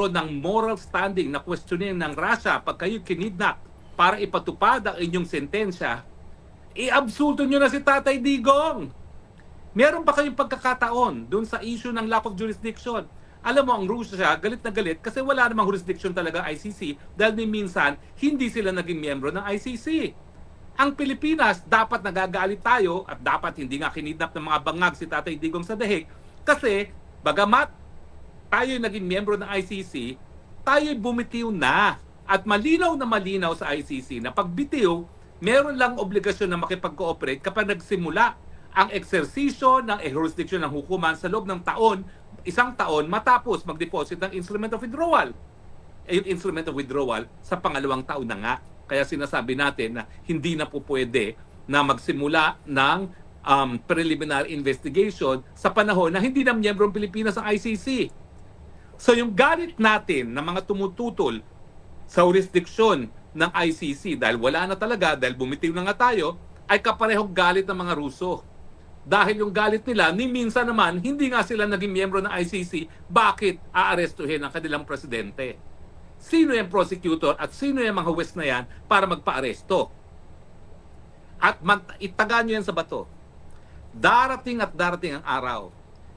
magkaroon ng moral standing na questionin ng Russia pag kayo kinidnap para ipatupad ang inyong sentensya, i-absolto nyo na si Tatay Digong. Meron pa kayong pagkakataon dun sa issue ng lack of jurisdiction. Alam mo, ang Russia, galit na galit kasi wala namang jurisdiction talaga ICC dahil minsan hindi sila naging miyembro ng ICC. Ang Pilipinas, dapat nagagalit tayo at dapat hindi nga kinidnap ng mga bangag si Tatay Digong sa dahig kasi bagamat tayo naging miyembro ng ICC, tayo bumitiw na. At malinaw na malinaw sa ICC na pagbitiw, meron lang obligasyon na makipag-cooperate kapag nagsimula ang eksersisyo ng jurisdiction ng hukuman sa loob ng taon, isang taon matapos mag-deposit ng instrument of withdrawal. Yung instrument of withdrawal sa pangalawang taon na nga. Kaya sinasabi natin na hindi na po pwede na magsimula ng preliminary investigation sa panahon na hindi na miyembro ng Pilipinas ang ICC. So yung galit natin na mga tumututol sa jurisdiction ng ICC dahil wala na talaga, dahil bumitiw na nga tayo, ay kaparehong galit ng mga Ruso. Dahil yung galit nila, ni minsan naman, hindi nga sila naging miyembro ng ICC, bakit aarestuhin ang kanilang presidente? Sino yung prosecutor at sino yung mga huwes na yan para magpa-aresto? At itaga nyo yan sa bato. Darating at darating ang araw,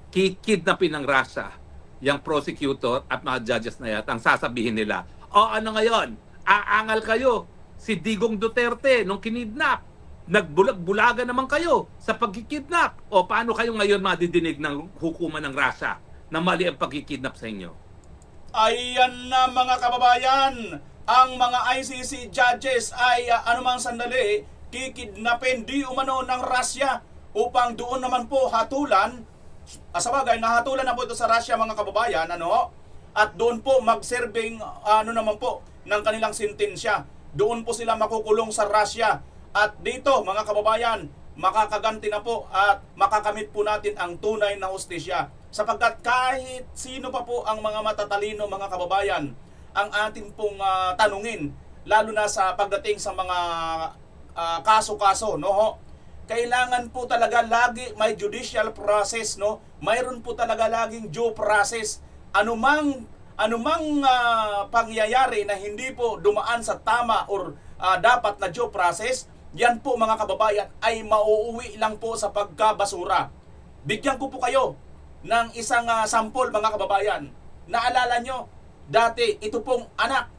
kikidnapin ng Russia yung prosecutor at mga judges na yan, ang sasabihin nila, o ano ngayon, aangal kayo, si Digong Duterte nung kinidnap, nagbulag-bulaga naman kayo sa pagkikidnap. O paano kayo ngayon madidinig ng hukuman ng Russia na mali ang pagkikidnap sa inyo? Ayan na mga kababayan, ang mga ICC judges ay anumang sandali kikidnapin di umano ng Russia upang doon naman po hatulan. Sabagay, nahatulan na po ito sa Russia mga kababayan, at doon po mag-serving naman po ng kanilang sentensya. Doon po sila makukulong sa Russia. At dito mga kababayan, makakaganti na po at makakamit po natin ang tunay na hustisya. Sapagkat kahit sino pa po ang mga matatalino mga kababayan, ang atin pong tanungin, lalo na sa pagdating sa mga kaso-kaso, kailangan po talaga lagi may judicial process, mayroon po talaga laging due process. Anumang pangyayari na hindi po dumaan sa tama or dapat na due process, yan po mga kababayan ay mauuwi lang po sa pagkabasura. Bigyan ko po kayo ng isang sample mga kababayan. Naalala nyo, dati ito pong anak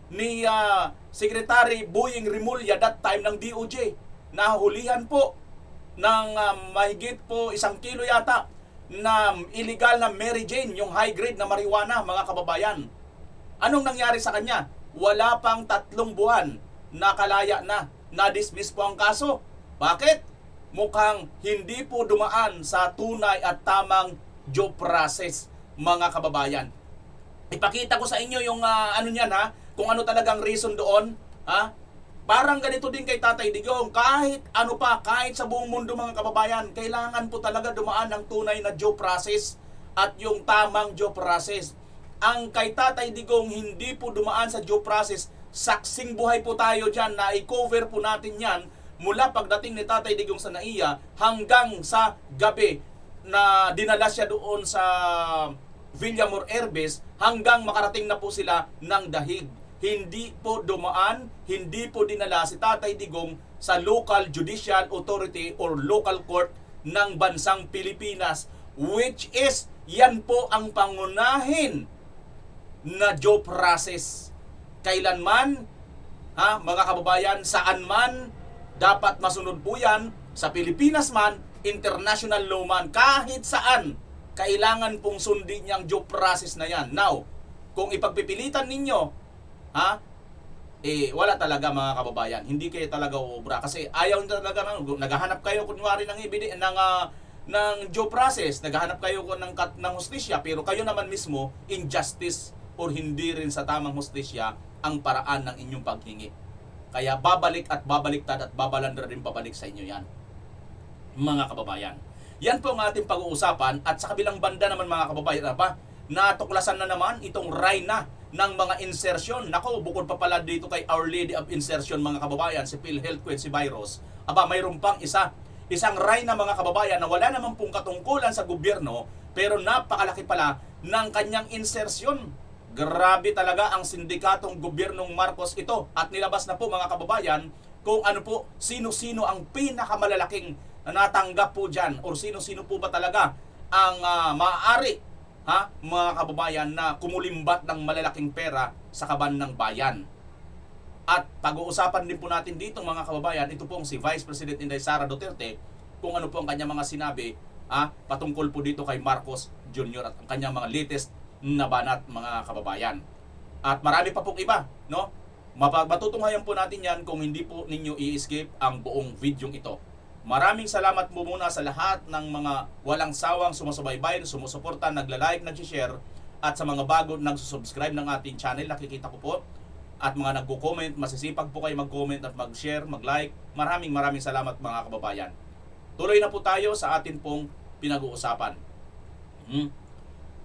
ni Secretary Boying Rimulya that time ng DOJ. Nahulihan po ng mahigit po 1 kilo yata na illegal na Mary Jane, yung high grade na marijuana mga kababayan. Anong nangyari sa kanya? Wala pang 3 buwan, nakalaya na, na-dismiss po ang kaso. Bakit? Mukhang hindi po dumaan sa tunay at tamang due process mga kababayan. Ipakita ko sa inyo yung kung ano talagang reason doon, Parang ganito din kay Tatay Digong, kahit kahit sa buong mundo mga kababayan, kailangan po talaga dumaan ng tunay na due process at yung tamang due process. Ang kay Tatay Digong hindi po dumaan sa due process, saksing buhay po tayo dyan na i-cover po natin yan mula pagdating ni Tatay Digong sa NAIA hanggang sa gabi na dinala siya doon sa Villamor Herbes hanggang makarating na po sila ng Dahig. Hindi po dumaan, hindi po dinala si Tatay Digong sa local judicial authority or local court ng bansang Pilipinas, which is yan po ang pangunahin na due process. Kailanman, mga kababayan, saan man dapat masunod po yan, sa Pilipinas man, international law man, kahit saan, kailangan pong sundin niyang due process na yan. Now, kung ipagpipilitan ninyo, wala talaga mga kababayan, hindi kayo talaga uubra kasi ayaw talaga naghahanap kayo kunwari ng due process, naghahanap kayo ng hustisya, pero kayo naman mismo injustice or hindi rin sa tamang hustisya ang paraan ng inyong paghingi. Kaya babalik at babaliktad at babalandra rin pabalik sa inyo yan mga kababayan. Yan po ang ating pag-uusapan. At sa kabilang banda naman mga kababayan, natuklasan na naman itong Rhina ng mga insertion. Nako, bukod pa pala dito kay Our Lady of Insertion mga kababayan, si PhilHealth Quet, si Virus, mayroon pang isang Rhina mga kababayan na wala naman pong katungkulan sa gobyerno, pero napakalaki pala ng kanyang insersyon. Grabe talaga ang sindikatong gobyernong Marcos ito. At nilabas na po mga kababayan kung ano po, sino-sino ang pinakamalalaking natanggap po dyan or sino-sino po ba talaga ang maaari, mga kababayan, na kumulimbat ng malalaking pera sa kaban ng bayan. At pag-uusapan din po natin dito mga kababayan, ito pong si Vice President Inday Sara Duterte, kung ano po ang kanyang mga sinabi patungkol po dito kay Marcos Jr. at ang kanyang mga latest na banat mga kababayan. At marami pa pong iba, no? Matutunghayan po natin yan kung hindi po ninyo i-escape ang buong video ito. Maraming salamat po muna sa lahat ng mga walang sawang sumusubaybay, sumusuporta, nagla-like, nag-share, at sa mga bago nagsusubscribe ng ating channel, nakikita ko po. At mga nagko-comment, masisipag po kayo mag-comment at mag-share, mag-like. Maraming salamat mga kababayan. Tuloy na po tayo sa atin pong pinag-uusapan.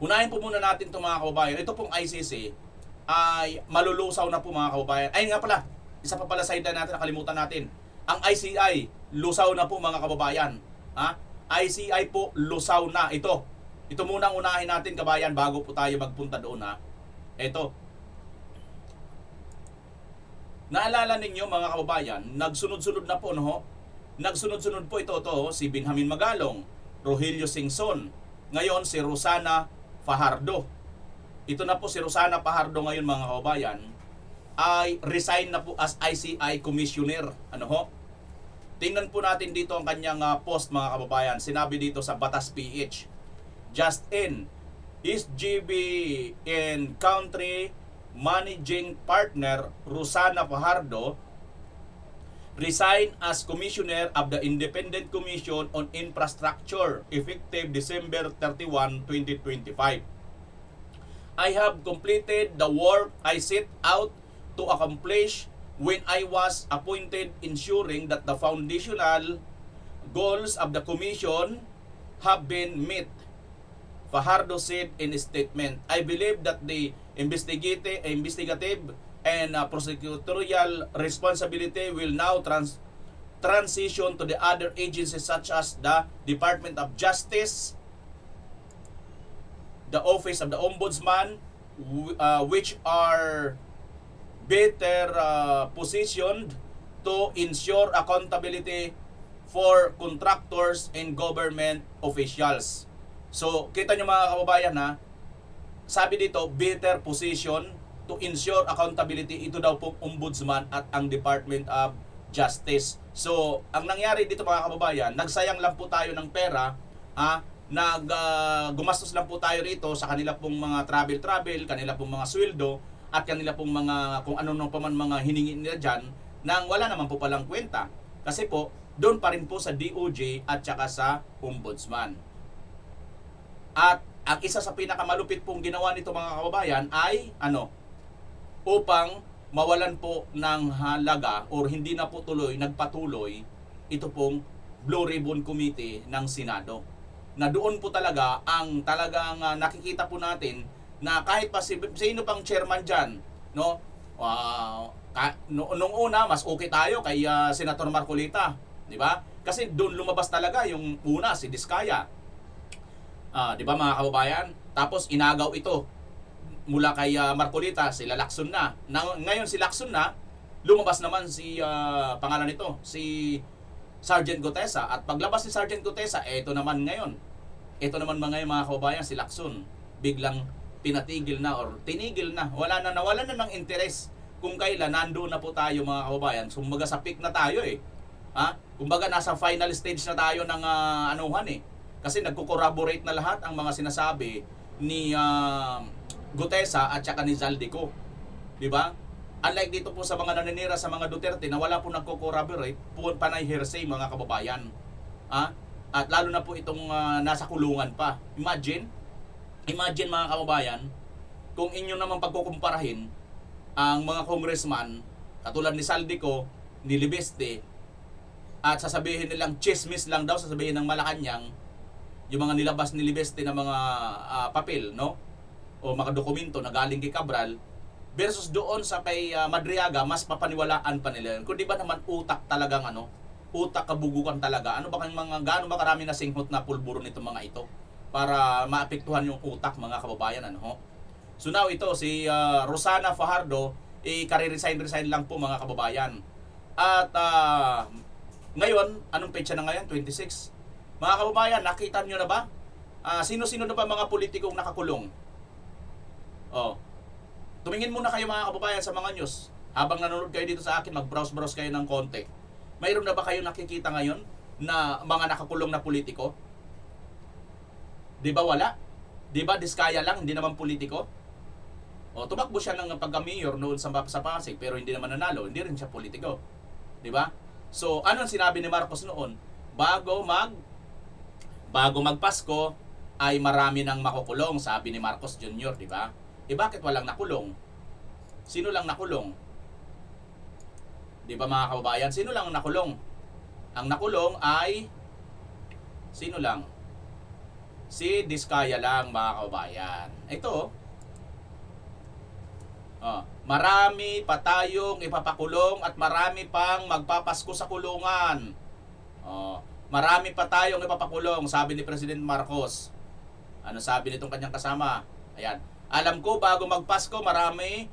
Unahin po muna natin itong mga kababayan. Ito pong ICC ay malulusaw na po mga kababayan. Ay nga pala, isa pa pala sideline natin, nakalimutan natin. Ang ICI, lusaw na po mga kababayan. ICI po, lusaw na. Ito muna ang unahin natin kabayan bago po tayo magpunta doon. Ito. Naalala ninyo mga kababayan, nagsunod-sunod na po, no? Nagsunod-sunod po ito, si Benjamin Magalong, Rogelio Singson, ngayon si Rosana Fajardo. Ito na po si Rosana Fajardo ngayon mga kababayan, ay resign na po as ICI Commissioner. Tingnan po natin dito ang kanyang post mga kababayan. Sinabi dito sa Batas PH, just in, East GB and Country Managing Partner Rosana Fajardo resign as Commissioner of the Independent Commission on Infrastructure effective December 31, 2025. I have completed the work I set out to accomplish when I was appointed, ensuring that the foundational goals of the Commission have been met, Fajardo said in a statement. I believe that the investigative and prosecutorial responsibility will now transition to the other agencies such as the Department of Justice, the Office of the Ombudsman, which are better positioned to ensure accountability for contractors and government officials. So, kita nyo mga kababayan sabi dito, better position to ensure accountability. Ito daw po Ombudsman at ang Department of Justice. So, ang nangyari dito mga kababayan, nagsayang lang po tayo ng pera, gumastos lang po tayo rito sa kanila pong mga travel, kanila pong mga sweldo, at kanila pong mga kung ano nung paman mga hiningi nila dyan, nang wala naman po palang kwenta. Kasi po, doon pa rin po sa DOJ at saka sa Ombudsman. At ang isa sa pinakamalupit pong ginawa nito mga kababayan ay upang mawalan po ng halaga or hindi na po nagpatuloy ito pong Blue Ribbon Committee ng Senado. Na doon po talaga ang talagang nakikita po natin na kahit pa sino pang chairman dyan, nung una mas okay tayo kay Senator Marcolita, di ba? Kasi doon lumabas talaga yung una si Diskaya. Di ba mga kababayan? Tapos inagaw ito mula kay Marcolita, sila Lacson na. Ngayon si Lacson na, lumabas naman si pangalan nito, si Sergeant Gutesa. At paglabas ni Sergeant Gutesa, ito naman ngayon. Ito naman mga kababayan, si Lacson. Biglang pinatigil na or tinigil na. Nawalan na ng interes kung kailan nandoon na po tayo mga kababayan. Kumbaga sa peak na tayo Kumbaga nasa final stage na tayo ng Kasi nagko-corroborate na lahat ang mga sinasabi ni Gutesa at saka ni Zaldico. Di ba? Unlike dito po sa mga naninira sa mga Duterte na wala po nagko-corroborate, panay hearsay mga kababayan. At lalo na po itong nasa kulungan pa. Imagine mga kababayan, kung inyo naman pagkukumparahin ang mga congressman, katulad ni Zaldico, ni Libeste, at sasabihin nilang chismis lang daw, sasabihin ng Malacanang, yung mga nilabas ni Libeste na mga papel, o mga dokumento na galing kay Cabral, versus doon sa kay Madriaga, mas papaniwalaan pa nila yun. Kung di ba naman utak talagang utak kabugukan talaga. Gaano ba karami na singhot na pulburo nito mga ito? para maapektuhan yung utak, mga kababayan, ano ho. So now ito si Rosana Fajardo, kare-resign lang po, mga kababayan. At ngayon, anong petsa na ngayon? 26. Mga kababayan, nakita nyo na ba? Sino-sino na ba mga politikong nakakulong? Oh. Tumingin muna kayo, mga kababayan, sa mga news. Habang nanonood kayo dito sa akin, mag-browse kayo ng konti. Mayroon na ba kayo nakikita ngayon na mga nakakulong na politiko? Di ba wala? Di ba diskaya lang, hindi naman politiko? O, tumakbo siya ng pagka-mayor noon sa Pasig, pero hindi naman nanalo, hindi rin siya politiko. Di ba? So, ano ang sinabi ni Marcos noon? Bago magpasko ay marami nang makukulong, sabi ni Marcos Jr., di ba? Bakit walang nakulong? Sino lang nakulong? Di ba, mga kababayan? Sino lang ang nakulong? Ang nakulong ay sino lang? Si Diskaya lang, mga kababayan. Ito, marami pa tayong ipapakulong at marami pang magpapasko sa kulungan. Marami pa tayong ipapakulong, sabi ni President Marcos. Ano sabi nitong kanyang kasama? Ayan. Alam ko bago magpasko, marami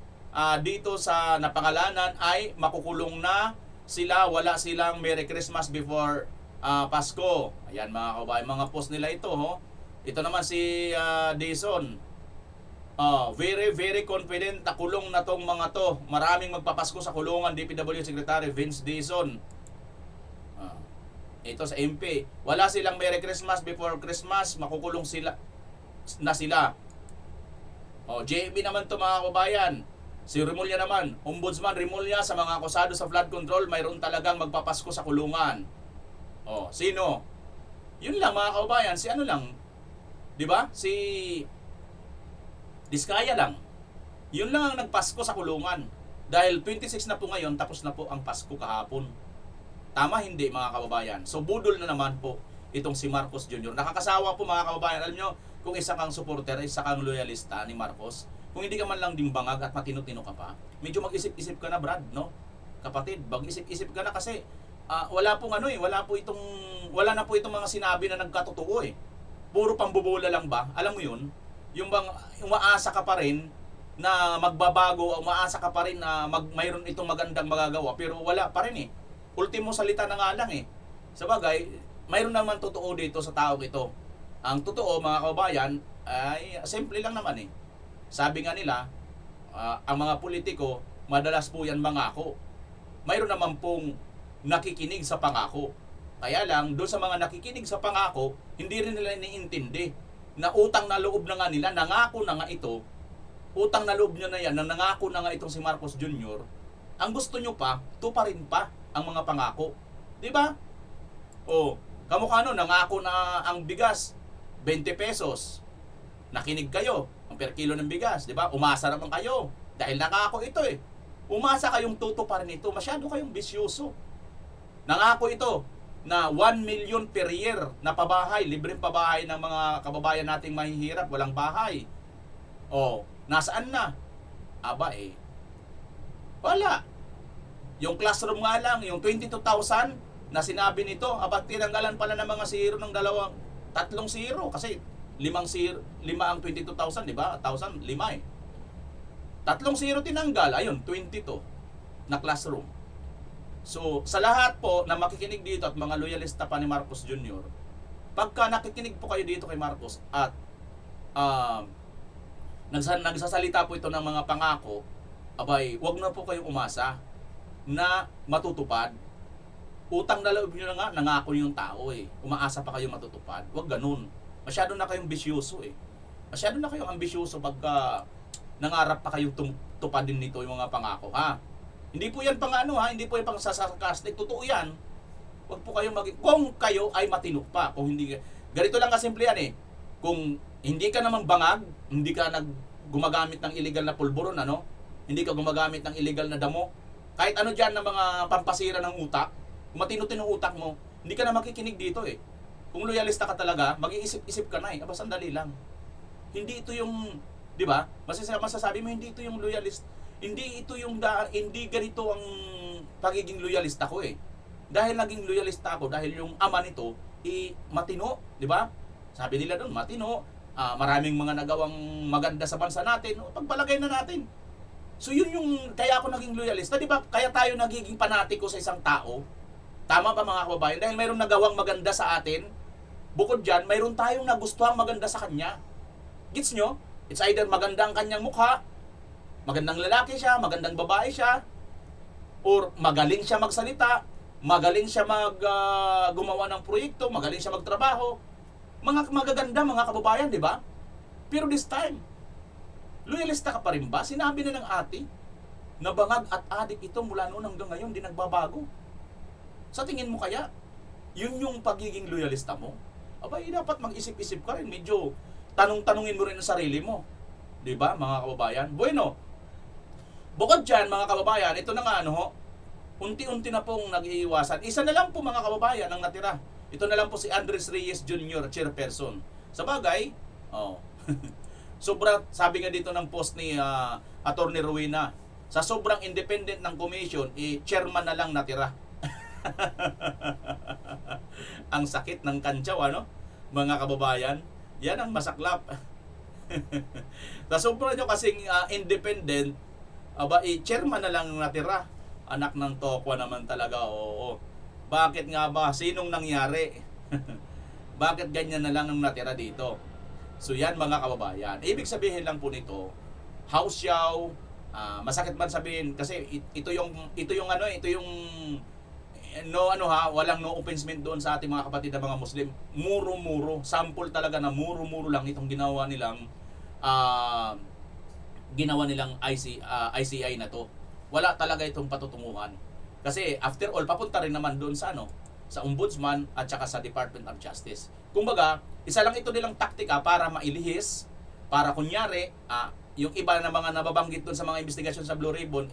dito sa napangalanan ay makukulong na sila, wala silang Merry Christmas before Pasko. Ayan, mga kababayan, mga post nila ito. Ito naman si Dizon. Very confident na kulong na tong mga to. Maraming magpapasko sa kulungan, DPW Secretary Vince Dizon. Ito sa MP. Wala silang Merry Christmas before Christmas, makukulong sila na sila. JB naman to, mga kababayan. Si Remulla naman, Ombudsman Remulla, sa mga akusado sa flood control, mayroon talagang magpapasko sa kulungan. Sino? Yun lang, mga kababayan, si ano lang, di ba? Si Diskaya lang. Yun lang ang nagpasko sa kulungan. Dahil 26 na po ngayon, tapos na po ang Pasko kahapon. Tama, hindi, mga kababayan? So, budol na naman po itong si Marcos Jr. Nakakasawa po, mga kababayan. Alam nyo, kung isa kang supporter, isa kang loyalista ni Marcos, kung hindi ka man lang dimbangag at matino-tino ka pa, medyo mag-isip-isip ka na, Brad, no? Kapatid, mag-isip-isip ka na kasi wala na po itong mga sinabi na nagkatotoo eh. Puro pambobola lang ba? Alam mo yun? Yung bang umaasa ka pa rin na magbabago, umaasa ka pa rin na mayroon itong magandang magagawa, pero wala pa rin eh. Ultimo salita na nga lang eh. Sabagay, mayroon naman totoo dito sa taong ito. Ang totoo, mga kababayan, ay simple lang naman eh. Sabi nga nila, ang mga politiko, madalas po yan mangako. Mayroon naman pong nakikinig sa pangako. Kaya lang, doon sa mga nakikinig sa pangako, hindi rin nila iniintindi na utang na loob na nga nila, nangako na nga ito, utang na loob nyo na yan, na nangako na nga itong si Marcos Jr., ang gusto nyo pa, tuparin pa ang mga pangako. Diba? Kamukha no, nangako na ang bigas, 20 pesos. Nakinig kayo, ang per kilo ng bigas, di ba? Umasa naman kayo. Dahil nangako ito eh. Umasa kayong tutuparin ito. Masyado kayong bisyoso. Nangako ito na 1 million per year na pabahay, libreng pabahay ng mga kababayan nating mahihirap, walang bahay. Nasaan na? Aba eh. Wala. Yung classroom nga lang, yung 22,000 na sinabi nito, tinanggalan pala ng mga zero ng tatlong zero kasi 5 ang 22,000, di ba? 1,000, 5 eh. Tatlong zero tinanggal, ayun, 22 na classroom. So, sa lahat po na makikinig dito at mga loyalista pa ni Marcos Jr., pagka nakikinig po kayo dito kay Marcos at nagsasalita po ito ng mga pangako, abay, wag na po kayong umasa na matutupad. Utang na loob nyo na nga, nangako yung tao eh. Umaasa pa kayong matutupad. Wag ganun. Masyado na kayong bisyoso eh. Masyado na kayong ambisyoso pagka nangarap pa kayong tupadin nito yung mga pangako, ha? Hindi po yan hindi po yan pang sasarcastic. Totoo yan. Wag po kayong kung kayo ay matino pa. Kung hindi, ganito lang kasimple yan eh. Kung hindi ka naman bangag, hindi ka gumagamit ng illegal na pulburon, hindi ka gumagamit ng illegal na damo, kahit ano dyan na mga pampasira ng utak, kung matino-tino utak mo, hindi ka na makikinig dito eh. Kung loyalista ka talaga, mag-iisip-isip ka na eh. Sandali lang. Hindi ito yung, di ba? Masasabi mo, hindi ito yung loyalist. Hindi ito yung, hindi ganito ang pagiging loyalista ko eh. Dahil naging loyalista ako, dahil yung ama nito, matino, di ba? Sabi nila doon, matino, maraming mga nagawang maganda sa bansa natin, pagpalagay na natin. So yun yung kaya ako naging loyalista, di ba? Kaya tayo nagiging panatiko sa isang tao. Tama ba mga kababayan? Dahil mayroong nagawang maganda sa atin, bukod dyan, mayroon tayong nagustuhang maganda sa kanya. Gets nyo? It's either maganda ang kanyang mukha, magandang lalaki siya, magandang babae siya, or magaling siya magsalita, magaling siya gumawa ng proyekto, magaling siya magtrabaho. Mga magaganda mga kababayan, di ba? Pero this time, loyalista ka pa rin ba? Sinabi na ng ate, na bangag at adik ito mula noon hanggang ngayon, di nagbabago. Sa tingin mo kaya, yun yung pagiging loyalista mo? Abay, dapat mag-isip-isip ka rin. Medyo tanong-tanungin mo rin ang sarili mo. Di ba, mga kababayan? Bueno, bukod dyan, mga kababayan, ito na nga, unti-unti na pong nag-iiwasan. Isa na lang po, mga kababayan, ang natira. Ito na lang po si Andres Reyes Jr., chairperson. Sa bagay, sabi nga dito ng post ni Attorney Rowena, sa sobrang independent ng commission, chairman na lang natira. Ang sakit ng kantsaw, mga kababayan? Yan ang masaklap. Sa sobrang nyo kasing independent, chairman na lang natira. Anak ng tokwa naman talaga, oo. Bakit nga ba? Sinong nangyari? Bakit ganyan na lang ang natira dito? So yan mga kababayan. Ibig sabihin lang po nito, house show, masakit man sabihin kasi ito yung walang no offense doon sa ating mga kapatid na mga Muslim. Muro-muro, sample talaga na muro-muro lang itong ginawa nilang ICI na to. Wala talaga itong patutunguhan. Kasi after all, papunta rin naman doon sa sa Ombudsman at saka sa Department of Justice. Kumbaga, isa lang ito nilang taktika para mailihis, para kunyari, yung iba na mga nababanggit doon sa mga investigasyon sa Blue Ribbon,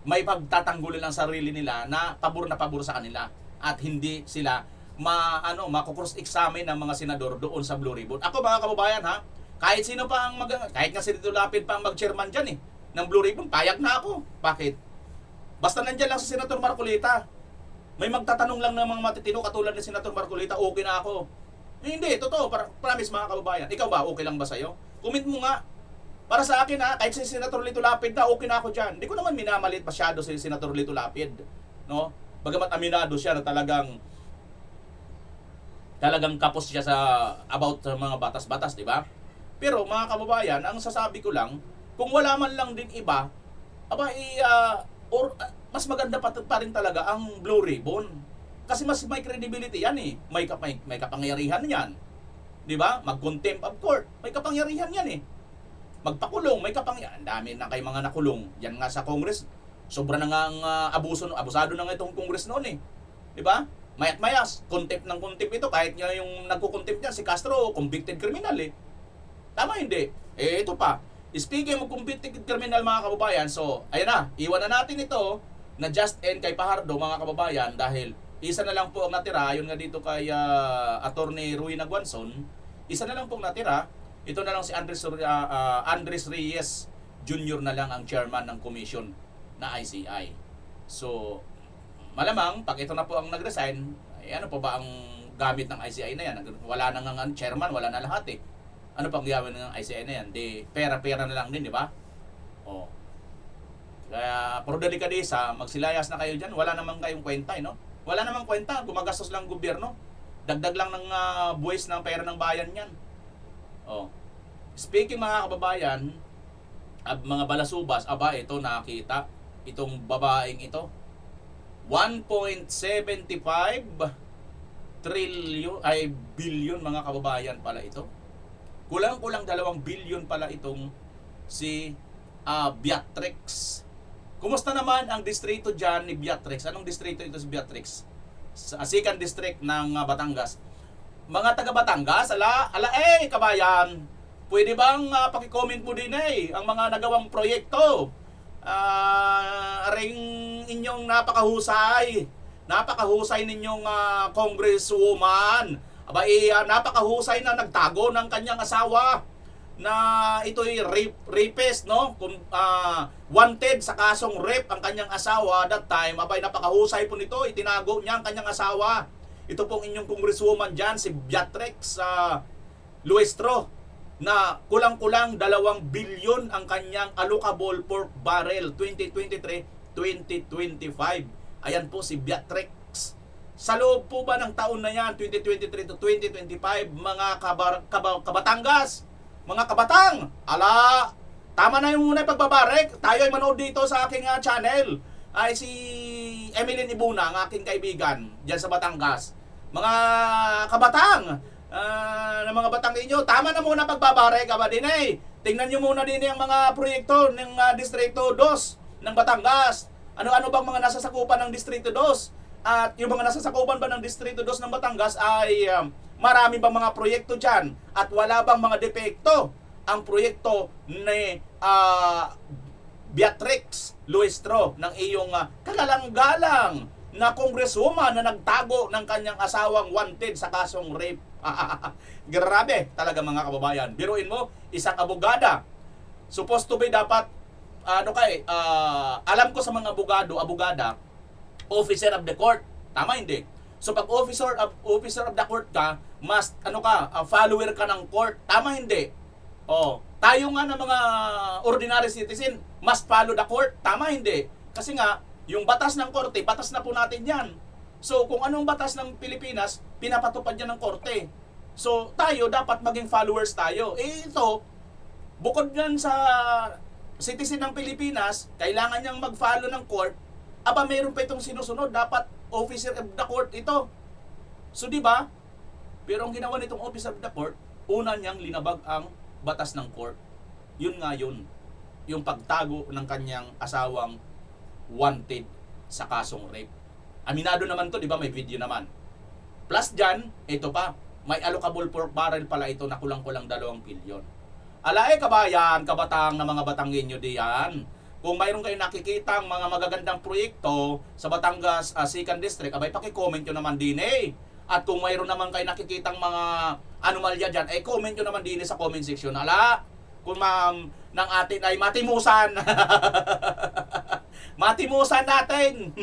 may pagtatanggulin ang sarili nila na pabor sa kanila at hindi sila mako-cross-examine ng mga senador doon sa Blue Ribbon. Ako mga kababayan kahit sino pa kahit nga si Tito Lapid pa ang mag-chairman diyan ng Blue Ribbon, payag na ako. Bakit? Basta nandiyan lang si Senator Marcolita. May magtatanong lang ng mga matitino katulad ni Senator Marcolita, okay na ako. Hindi, totoo, promise mga kababayan. Ikaw ba, okay lang ba sa'yo? Comment mo nga. Para sa akin kahit si Senator Lito Lapid na, okay na ako dyan. Hindi ko naman minamalit masyado si Senator Lito Lapid. No? Bagamat aminado siya na talagang kapos siya about sa mga batas-batas, di ba? Pero mga kababayan, ang sasabi ko lang, kung wala man lang din iba, mas maganda pa rin talaga ang Blue Ribbon. Kasi mas may credibility yan May kapangyarihan yan. Di ba? Mag-contempt of court. May kapangyarihan yan Magpakulong, may kapangyarihan. Dami na kay mga nakulong. Yan nga sa Congress. Sobra na nga ang abusado na nga itong Congress noon Di ba? Mayat mayas, contempt ng contempt ito. Kahit nga yung nagko-contempt niya, si Castro, convicted criminal Tama hindi? Ito pa. Speaking of convicted criminal mga kababayan, so, ayun na, iwan na natin ito na just end kay Pahardo mga kababayan dahil isa na lang po ang natira, yun nga dito kay Attorney Rowena Guanzon, isa na lang po ang natira, ito na lang si Andres Reyes Jr. na lang ang chairman ng commission na ICI. So, malamang, pag ito na po ang nag-resign, ano po ba ang gamit ng ICI na yan? Wala na nga chairman, wala na lahat Ano pang gawin ng ICI na yan? Di, pera-pera na lang din, di ba? Kaya, puro delikadesa, magsilayas na kayo dyan, wala namang kayong kwenta, Wala namang kwenta, gumagastos lang gobyerno. Dagdag lang ng buwis ng pera ng bayan yan. Speaking mga kababayan, mga balasubas, ito nakita, itong babaeng ito, 1.75 billion mga kababayan pala ito. Kulang-kulang 2 billion pala itong si Beatrix. Kumusta naman ang distrito dyan ni Beatrix? Anong distrito ito si Beatrix? Sa second district ng Batangas. Mga taga Batangas, kabayan, pwede bang paki-comment mo din ang mga nagawang proyekto? Aring inyong napakahusay ninyong congresswoman. Napakahusay na nagtago ng kanyang asawa na ito'y rapist, wanted sa kasong rape ang kanyang asawa that time. Napakahusay po nito, itinago niya ang kanyang asawa. ito pong inyong congresswoman dyan, si Beatrix Luestro, na kulang-kulang 2 bilyon ang kanyang allocable pork barrel 2023-2025. Ayan po si Beatrix. Sa loob po ba ng taon na yan, 2023 to 2025, mga kabatangas, mga kabatang, ala, tama na yung muna yung pagbabarek. Tayo ay manood dito sa aking channel. Ay si Emeline Ibuna, ang aking kaibigan, dyan sa Batangas. Mga kabatang, ng mga batang ninyo, tama na muna pagbabarek, aba din eh. Tingnan nyo muna din ang mga proyekto ng Distrito 2 ng Batangas. Ano-ano bang mga nasasakupan ng Distrito 2? At yung mga nasasakupan ba ng Distrito 2 ng Batangas ay marami bang mga proyekto dyan? At wala bang mga depekto ang proyekto ni Beatrix Luestro ng iyong kagalang-galang na congresswoman na nagtago ng kanyang asawang wanted sa kasong rape. Grabe talaga mga kababayan. Biruin mo, isang abogada. Supposed to be dapat, alam ko sa mga abogada, officer of the court. Tama hindi? So pag officer of the court ka, must, follower ka ng court. Tama hindi? Oh, tayo nga ng mga ordinary citizen, must follow the court. Tama hindi? Kasi nga, yung batas ng korte, batas na po natin yan. So, kung anong batas ng Pilipinas, pinapatupad yan ng korte. So, tayo, dapat maging followers tayo. Eh, ito, bukod yan sa citizen ng Pilipinas, kailangan niyang mag-follow ng court, aba, meron pa itong sinusunod, dapat officer of the court ito. So, di ba? Pero ang ginawa nitong officer of the court, una niyang linabag ang batas ng court. Yun nga yun, yung pagtago ng kanyang asawang wanted sa kasong rape. Aminado naman to, di ba? May video naman. Plus dyan, ito pa, may allocable pork barrel pala ito na kulang-kulang 2 bilyon. Alae kabayan, kabatang na mga Batanggenyo diyan. Kung mayroon kayong nakikitang mga magagandang proyekto sa Batangas 2nd District, abay paki-comment nyo naman din eh. At kung mayroon naman kayo nakikitang mga anomalya dyan, eh comment nyo naman din sa comment section. Ala, kung ma'am ng atin ay matimusan. Matimusan natin.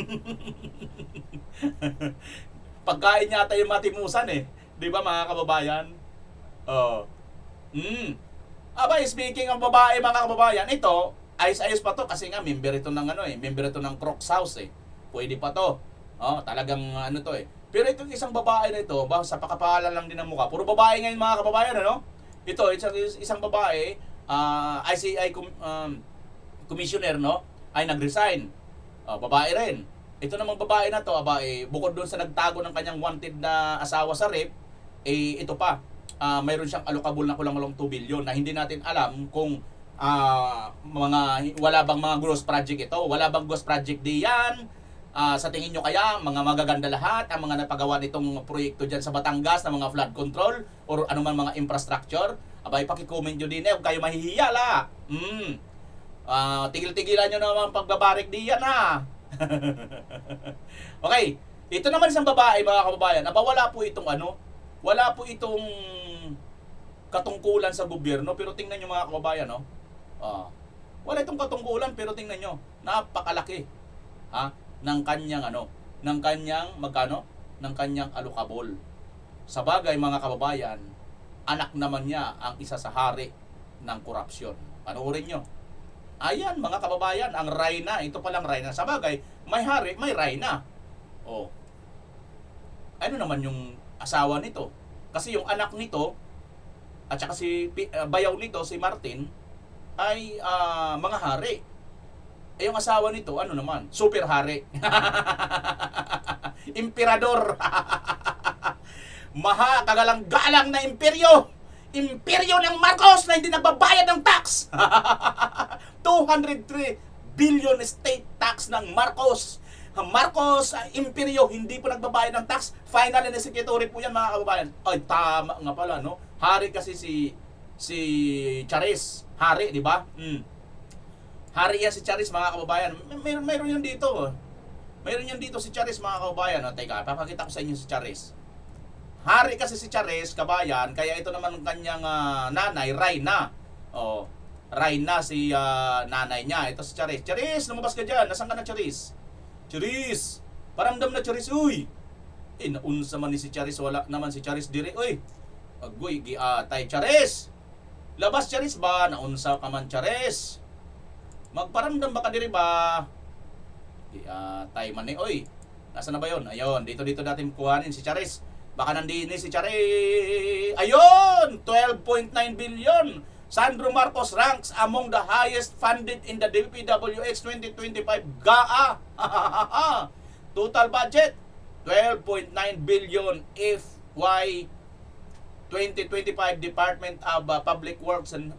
Pagkain yata yung matimusan eh. Di ba mga kababayan? Abay, speaking ng babae, mga kababayan, ito, ayos-ayos pa to kasi nga member ito ng member ito ng Croc's House eh. Pwede pa to. Talagang to eh. Pero itong isang babae na ito, sa pakapalan lang din ng mukha. Puro babae ngayon mga kababayan, ano? Ito, isang babae, ICI commissioner, no? Ay nag-resign. Babae rin. Ito namang babae na to, bukod doon sa nagtago ng kanyang wanted na asawa sa rape, ito pa, mayroon siyang allocable na kulang-kulang 2 billion na hindi natin alam kung wala bang mga ghost project ito, wala bang ghost project diyan. Sa tingin nyo kaya, mga magaganda lahat ang mga napagawa nitong proyekto dyan sa Batangas na mga flood control or anuman mga infrastructure? Abay, paki-comment nyo din huwag kayo mahihiya la. Tigil-tigilan nyo naman pagbabarik diyan ha. Okay, ito naman isang babae mga kababayan, wala po itong katungkulan sa gobyerno, pero tingnan nyo mga kababayan, no? Wala itong katungkulan, pero tingnan nyo, napakalaki ng kanyang ng kanyang allocable. Sa bagay mga kababayan, anak naman niya ang isa sa hari ng korupsyon. Panoorin nyo. Ayan mga kababayan, ang Reyna, ito palang Reyna. Sa bagay, may hari, may Reyna. Ano naman yung asawa nito? Kasi yung anak nito, at saka si bayaw nito, si Martin, ay mga hari. Yung asawa nito, ano naman? Super hari. Emperador. Kagalang-galang na imperyo. Imperyo ng Marcos na hindi nagbabayad ng tax. 203 billion state tax ng Marcos. Marcos, imperyo, hindi po nagbabayad ng tax. Final and executory po yan mga kababayan. Ay, tama nga pala, no? Hari kasi si Charis. Hari, di ba? Hari yan si Charis mga kababayan. Mayroon yan dito. Mayroon yan dito si Charis mga kababayan. Teka, papakita ko sa inyo si Charis. Hari kasi si Charis, kabayan, kaya ito naman ang kanyang nanay, Reyna. Reyna si nanay niya. Ito si Charis. Charis, lumabas ka dyan. Nasaan ka na, Charis? Charis, paramdam na, Charis. Uy! naunsa man ni si Charis, wala naman si Charis diri. Oy, agoy, giatay Charis. Labas Charis ba? Naunsa ka man Charis. Magparamdam ba ka diri ba? Giatay man ni. Oy, nasa na ba yon? Ayun, dito natin kuhanin si Charis. Baka nandini si Charis. Ayun, 12.9 billion. Sandro Marcos ranks among the highest funded in the DPWH 2025 GAA. Total budget 12.9 billion FY 2025 Department of Public Works and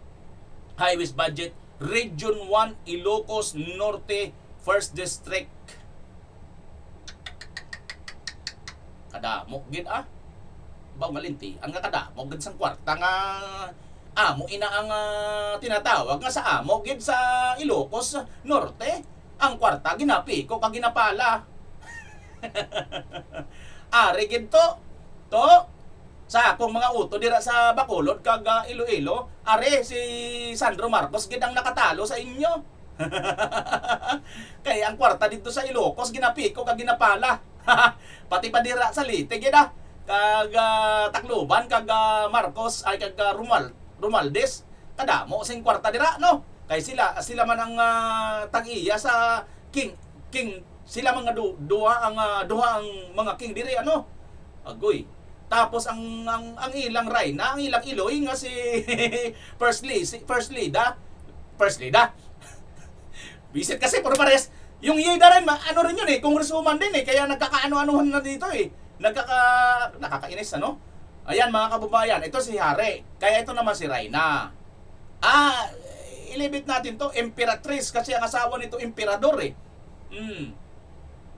Highways budget, Region 1 Ilocos Norte 1st District. Kadamo gid baw malinti ang nga kadamo gid sang kwarta nga amo ina ang tinatawag nga sa amo gid sa Ilocos Norte. Ang kwarta ginapi ko kag ginapala. Ari gid to sa akong mga uto dira sa Bacolod kag Iloilo, ari si Sandro Marcos gid ang nakatalo sa inyo. Kaya ang kwarta dito sa Ilocos ginapi ko kag ginapala. Pati pa dira sa Leyte gid kag Tacloban kag Marcos ay kag Romualdez kadamo sing kwarta dira no. Kay sila man ang tag-iya sa king sila mga duha ang mga king diri ano. Agoy. Tapos ang ilang Rayna, ang ilang Iloy nga si First Lida. Bisit kasi puro pares. Yung Yeda rin, ano rin yun congresswoman din kaya nagkakaano-anuhan na dito nakakainis ano. Ayan mga kababayan, ito si Hari. Kaya ito naman si Rayna. Ilibit natin to, Emperatriz kasi ang asawa nito emperador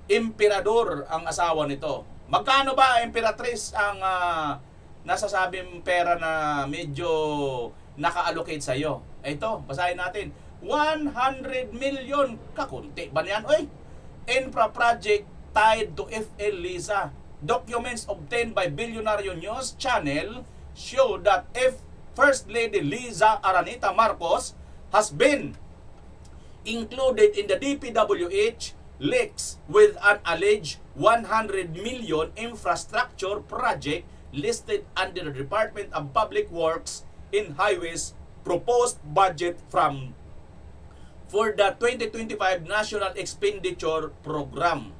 Emperador ang asawa nito. Magkano ba Emperatriz ang nasasabing pera na medyo naka-allocate sa iyo? Ito, basahin natin. 100 million kakunti ba niyan? Oy, infra project tied to FL Liza. Documents obtained by Billionaire News Channel show that First Lady Liza Aranita Marcos has been included in the DPWH leaks with an alleged 100 million infrastructure project listed under the Department of Public Works and Highways proposed budget for the 2025 National Expenditure Program.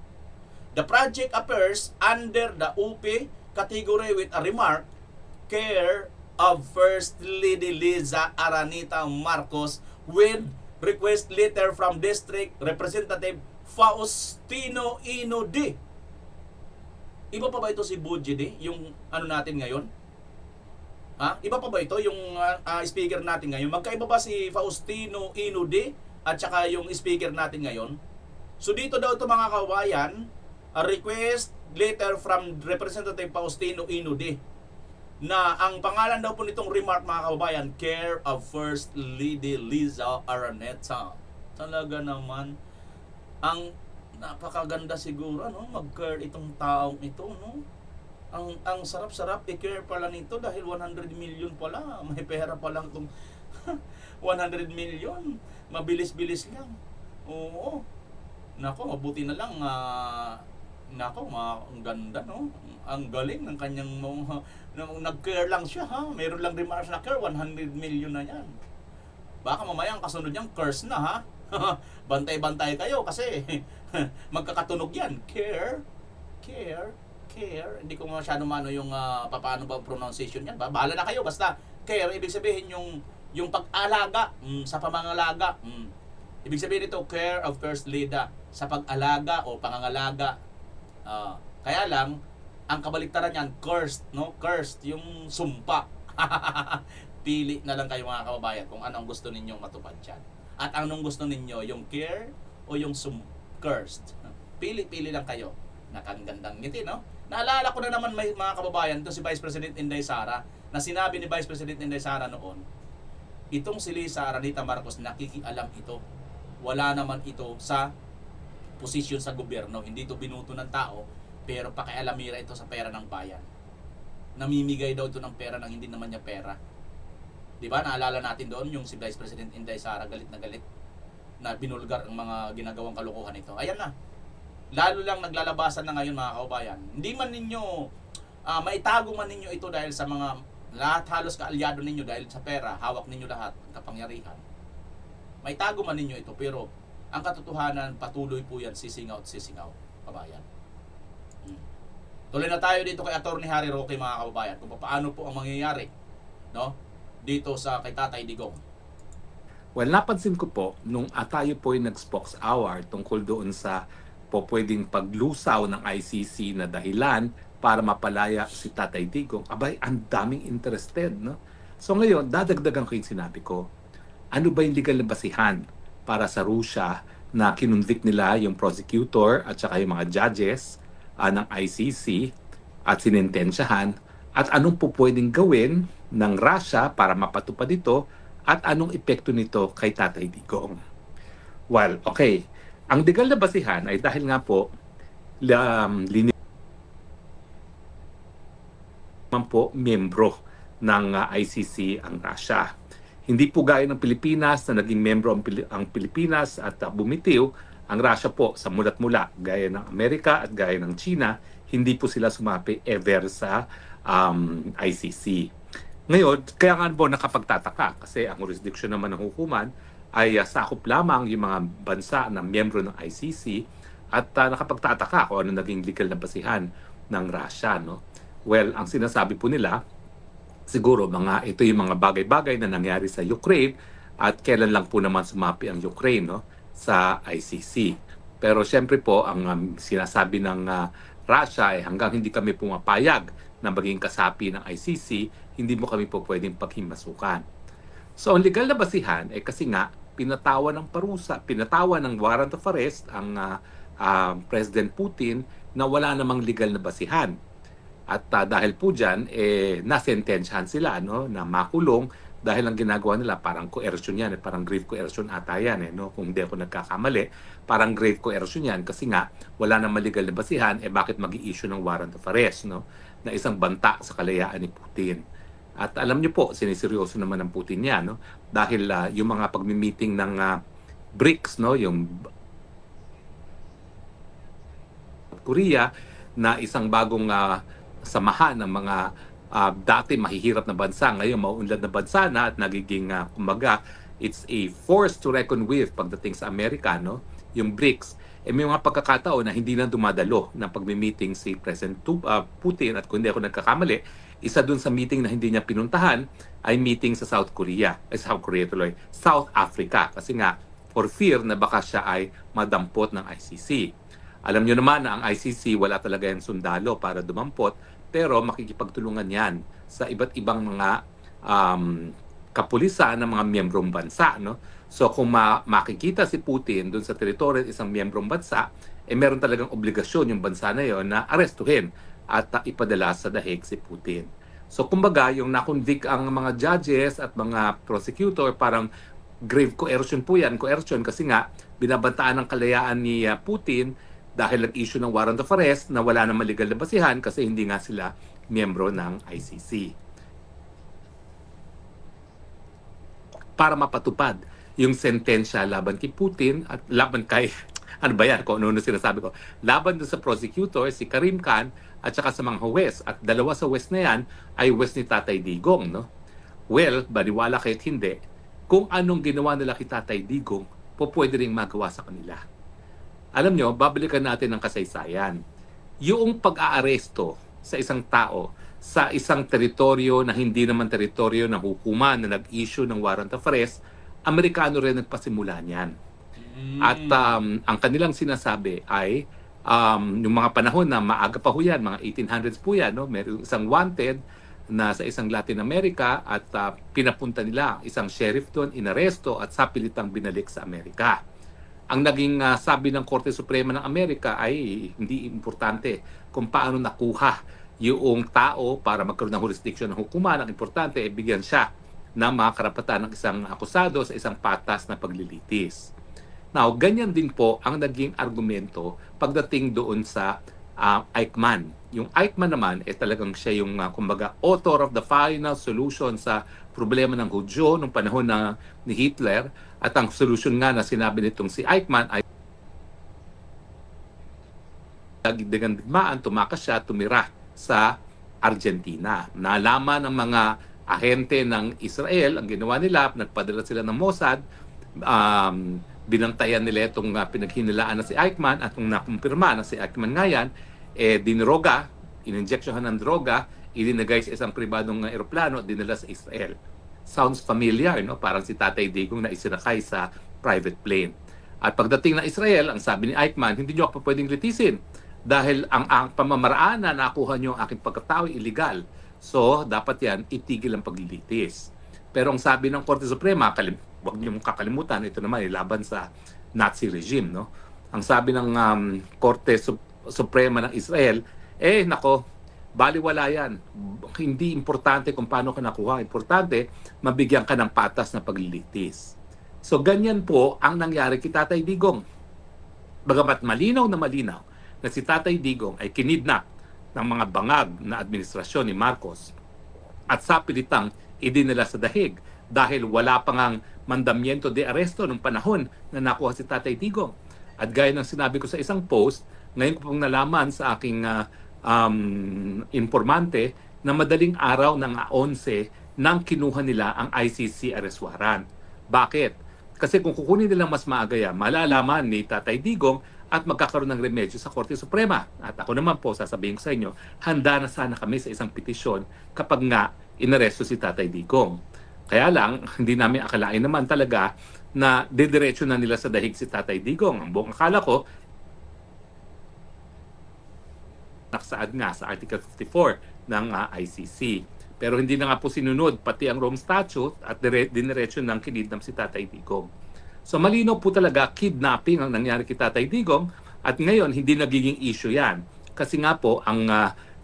The project appears under the UP category with a remark, care of First Lady Liza Aranita Marcos with request letter from District Representative Faustino Inudi. Iba pa ba ito si Budjide, yung ano natin ngayon? Iba pa ba ito yung speaker natin ngayon? Magkaiba ba si Faustino Inudi at saka yung speaker natin ngayon? So dito daw ito mga kabayan, a request letter from Representative Faustino Inudi na ang pangalan daw po nitong remark mga kababayan, care of First Lady Liza Araneta. Talaga naman ang napakaganda siguro mag-care itong taong ito no. Ang sarap-sarap i-care pala nito dahil 100 million pala, may pera pa lang itong 100 million, mabilis-bilis lang. Oo. Nako, mabuti na lang ang ganda no. Ang galing ng kanyang nag-care lang siya Meron lang remarks na care, 100 million na yan. Baka mamaya ang kasunod niyang curse na Bantay-bantay kayo kasi magkakatunog yan. Care. Hindi ko masyado yung paano ba pronunciation yan. Bahala na kayo basta care ibig sabihin yung pag-alaga sa pamangalaga. Ibig sabihin ito care of First Lady sa pag-alaga o pangangalaga. Kaya lang ang kabaliktaran niyan cursed, no? Cursed yung sumpa. Pili na lang kayo mga kababayan kung anong gusto ninyong matupad diyan. At anong gusto ninyo, yung care o yung cursed. Pili lang kayo. Nakagandang ngiti, no? Naalala ko na naman mga kababayan, ito si Vice President Inday Sara, na sinabi ni Vice President Inday Sara noon, itong si Liza Aranita Marcos nakikialam ito. Wala naman ito sa posisyon sa gobyerno. Hindi ito binuto ng tao, pero pakialamira ito sa pera ng bayan. Namimigay daw ito ng pera nang hindi naman niya pera. Diba? Naalala natin doon yung si Vice President Inday Sara galit na binulgar ang mga ginagawang kalokohan ito. Ayan na. lalo lang naglalabasan na ngayon mga kababayan. Hindi man ninyo maitago man ninyo ito dahil sa mga lahat halos kaalyado ninyo dahil sa pera, hawak ninyo lahat ng kapangyarihan. Maitago man ninyo ito pero ang katotohanan patuloy po yan sisingaw at sisingaw, kabayan. Tuloy na tayo dito kay Attorney Harry Roque mga kababayan kung paano po ang mangyayari, no? Dito sa kay Tatay Digong. Well, napansin ko po, nung tayo po yung nag-spokes hour tungkol doon sa po pwedeng paglusaw ng ICC na dahilan para mapalaya si Tatay Digong, abay, ang daming interested, no? So ngayon, dadagdagan ko yung sinabi ko. Ano ba yung legal na basihan para sa Russia na kinonvict nila yung prosecutor at saka yung mga judges ng ICC at sinintensyahan, at anong po pwedeng gawin ng Russia para mapatupad ito at anong epekto nito kay Tatay Digong. Well, okay. Ang legal na basihan ay dahil nga po po membro ng ICC ang Russia. Hindi po gaya ng Pilipinas na naging membro ang Pilipinas at bumitiw. Ang Russia po sa mulat-mula, gaya ng Amerika at gaya ng China, hindi po sila sumapi ever sa ICC. Ngayon, kaya nga po nakapagtataka kasi ang jurisdiction naman ng hukuman ay sakop lamang yung mga bansa na miyembro ng ICC at nakapagtataka kung ano naging legal na basihan ng Russia, no? Well, ang sinasabi po nila, siguro ito yung mga bagay-bagay na nangyari sa Ukraine at kailan lang po naman sumapi ang Ukraine, no, sa ICC. Pero siyempre po, ang sinasabi ng Russia ay hanggang hindi kami pumapayag na maging kasapi ng ICC, hindi mo kami po pwedeng paghimasukan. So ang legal na basihan ay kasi nga pinatawan ng warrant of arrest ang President Putin na wala namang legal na basihan. At dahil po dyan, nasentensyahan sila, no, na makulong dahil ang ginagawa nila parang coercion yan, parang grave coercion ata yan, no? Kung hindi ako nagkakamali, parang grave coercion yan kasi nga wala namang legal na basihan, bakit mag-i-issue ng warrant of arrest, no, na isang banta sa kalayaan ni Putin. At alam niyo po, siniseryoso naman ng Putin yan, no? Dahil yung mga pagmi-meeting ng BRICS, no, yung Korea, na isang bagong samahan ng mga dati mahihirap na bansa, ngayon mauunlad na bansa na at nagiging kumbaga, it's a force to reckon with pagdating sa Amerika, no? Yung BRICS. May mga pagkakataon na hindi na dumadalo ng pagmi-meeting si President Putin at kung hindi ako nagkakamali, isa dun sa meeting na hindi niya pinuntahan ay meeting sa South Africa. Kasi nga, for fear na baka siya ay madampot ng ICC. Alam niyo naman na ang ICC wala talaga yung sundalo para dumampot, pero makikipagtulungan yan sa iba't ibang mga kapulisan ng mga miyembrong bansa, no? So kung makikita si Putin doon sa teritoryo isang miyembrong bansa, meron talagang obligasyon yung bansa na yon na arestuhin at ipadala sa dahig si Putin. So kumbaga, yung na-convict ang mga judges at mga prosecutor, parang grave coercion po yan. Coercion kasi nga, binabantaan ng kalayaan ni Putin dahil nag-issue ng warrant of arrest na wala namang legal na basihan kasi hindi nga sila miyembro ng ICC. Para mapatupad yung sentensya laban kay Putin at laban kay, ano ba yan, kung ano sinasabi ko, laban doon sa prosecutor, si Karim Khan, at saka sa mga huwes. At dalawa sa huwes na yan ay huwes ni Tatay Digong, no? Well, baliwala kahit hindi, kung anong ginawa nila kay Tatay Digong, pwede ring magawa sa kanila. Alam nyo, babalikan natin ang kasaysayan. Yung pag-aaresto sa isang tao sa isang teritoryo na hindi naman teritoryo ng hukuman na nag-issue ng warrant of arrest, Amerikano rin nagpasimula niyan. At ang kanilang sinasabi ay yung mga panahon na maaga pa ho yan, mga 1800s po yan, no? May isang wanted na sa isang Latin America at pinapunta nila isang sheriff doon, inaresto at sapilitang binalik sa Amerika. Ang naging sabi ng Korte Suprema ng Amerika ay hindi importante kung paano nakuha yung tao para magkaroon ng jurisdiction ng hukuman. Ang importante ay bigyan siya ng mga karapatan ng isang akusado sa isang patas na paglilitis. Now, ganyan din po ang naging argumento pagdating doon sa Eichmann. Yung Eichmann naman talagang siya yung kumbaga author of the final solution sa problema ng Hudyo nung panahon ni Hitler, at ang solution nga na sinabi nitong si Eichmann ay Dengan digmaan, tumakas siya, tumira sa Argentina. Nalaman ng mga ahente ng Israel, ang ginawa nila, nagpadala sila ng Mossad, binantayan nila itong pinaghinilaan na si Eichmann at nung nakumpirma na si Eichmann nga yan, diniroga, ininjeksyohan ng droga, ilinagay sa isang pribadong eroplano at dinala sa Israel. Sounds familiar, no? Parang si Tatay Digong na isinakay sa private plane. At pagdating ng Israel, ang sabi ni Eichmann, hindi nyo ako pwedeng litisin dahil ang pamamaraan na nakuha nyo ang aking pagkatao illegal. So, dapat yan, itigil ang paglilitis. Pero ang sabi ng Korte Suprema, huwag niyo kakalimutan, ito naman laban sa Nazi regime, no? Ang sabi ng Korte Suprema ng Israel, nako, baliwala yan. Hindi importante kung paano ka nakuha. Importante, mabigyan ka ng patas na paglilitis. So, ganyan po ang nangyari kay Tatay Digong. Bagamat malinaw na si Tatay Digong ay kinidnap ng mga bangag na administrasyon ni Marcos at sa pilitang idinala sa dahig dahil wala pa ngang mandamiento de aresto nung panahon na nakuha si Tatay Digong. At gaya ng sinabi ko sa isang post, ngayon ko pong nalaman sa aking informante na madaling araw ng 11 nang kinuha nila ang ICC arrest warrant. Bakit? Kasi kung kukunin nila mas maaga yan, malalaman ni Tatay Digong at magkakaroon ng remedyo sa Korte Suprema. At ako naman po, sasabihin ko sa inyo, handa na sana kami sa isang petisyon kapag nga inaresto si Tatay Digong. Kaya lang, hindi namin akalain naman talaga na didiretso na nila sa dahig si Tatay Digong. Ang buong akala ko, nakasaad nga sa Article 54 ng ICC. Pero hindi na nga po sinunod pati ang Rome Statute at diniretso ng kinidnap si Tatay Digong. So malinaw po talaga kidnapping ang nangyari kay Tatay Digong at ngayon hindi nagiging issue yan. Kasi nga po ang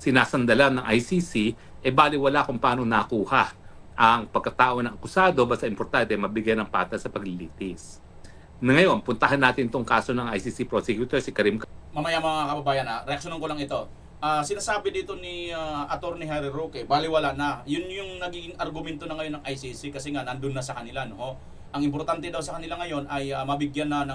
sinasandalan ng ICC baliwala kung paano nakuha ang pagkatao ng akusado basta importante mabigyan ng patas sa paglilitis. Ngayon, puntahan natin itong kaso ng ICC prosecutor si Karim. Mamaya mga kababayan, reaksyonan ko lang ito. Sinasabi dito ni Attorney Harry Roque, baliwala na. Yun yung nagiging argumento na ngayon ng ICC kasi nga nandun na sa kanila. No? Ang importante daw sa kanila ngayon ay mabigyan na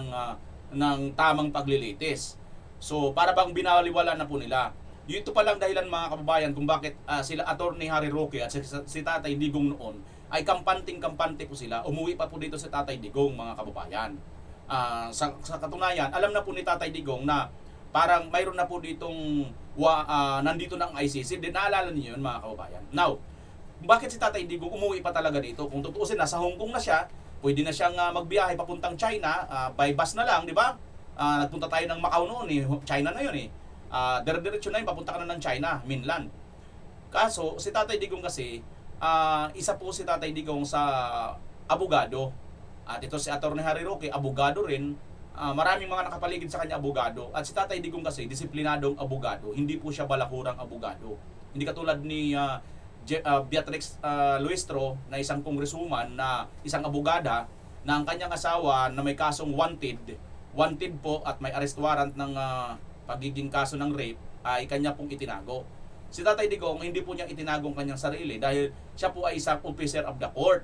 ng tamang paglilitis. So para bang binaliwala na po nila. Ito pa lang dahilan mga kababayan kung bakit sila Attorney Harry Roque at si Tatay Digong noon ay kampante po sila. Umuwi pa po dito si Tatay Digong mga kababayan. Sa katunayan, alam na po ni Tatay Digong na parang mayroon na po ditong nandito ng ICC. Naalala niyo yun mga kababayan. Now, bakit si Tatay Digong umuwi pa talaga dito? Kung tutuusin, nasa Hong Kong na siya, pwede na siyang magbiyahe papuntang China, by bus na lang, di ba? Nagpunta tayo ng Macau noon, China na yun dire-diretso na yun, papunta ka na ng China, mainland. Kaso, si Tatay Digong kasi, isa po si Tatay Digong sa abogado. At ito si Attorney Harry Roque, abogado rin. Maraming mga nakapaligid sa kanya abogado. At si Tatay Digong kasi, disiplinadong abogado. Hindi po siya balakurang abogado. Hindi katulad ni Beatrix Luistro na isang congresswoman na isang abogada na ang kanyang asawa na may kasong wanted po at may arrest warrant ng pagiging kaso ng rape ay kanya pong itinago. Si Tatay Digong hindi po niya itinago ang kanyang sarili dahil siya po ay isang officer of the court.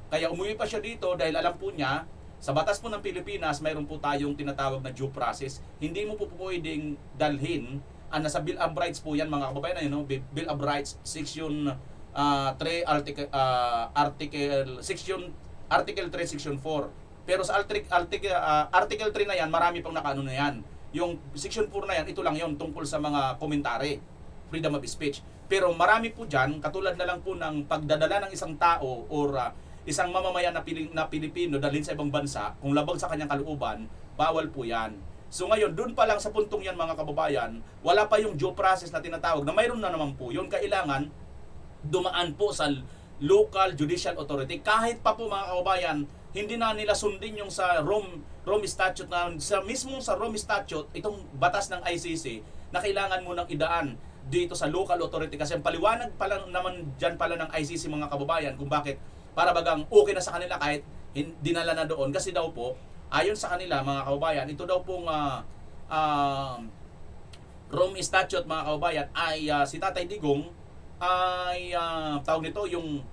Kaya umuwi pa siya dito dahil alam po niya sa batas po ng Pilipinas mayroon po tayong tinatawag na due process. Hindi mo po pwedeng dalhin nasa Bill of Rights po yan mga kababayan, Bill of Rights section 3 article 3 section 4. Pero sa article 3 na yan, marami pang nakaano na yan. Yung section 4 na yan, ito lang yon tungkol sa mga komentary, freedom of speech. Pero marami po dyan, katulad na lang po ng pagdadala ng isang tao or isang mamamayan na Pilipino dalhin sa ibang bansa, kung labag sa kanyang kalooban, bawal po yan. So ngayon, dun pa lang sa puntong yan mga kababayan, wala pa yung due process na tinatawag na mayroon na naman po yun. Kailangan dumaan po sa local judicial authority. Kahit pa po mga kababayan, hindi na nila sundin yung sa Rome Statute na sa Rome Statute, itong batas ng ICC na kailangan mo nang idaan dito sa local authority kasi ang paliwanag pala naman diyan pala ng ICC mga kababayan kung bakit para bagang okay na sa kanila kahit dinala na doon kasi daw po ayon sa kanila mga kababayan ito daw pong Rome Statute mga kababayan ay si Tatay Digong ay tawag nito yung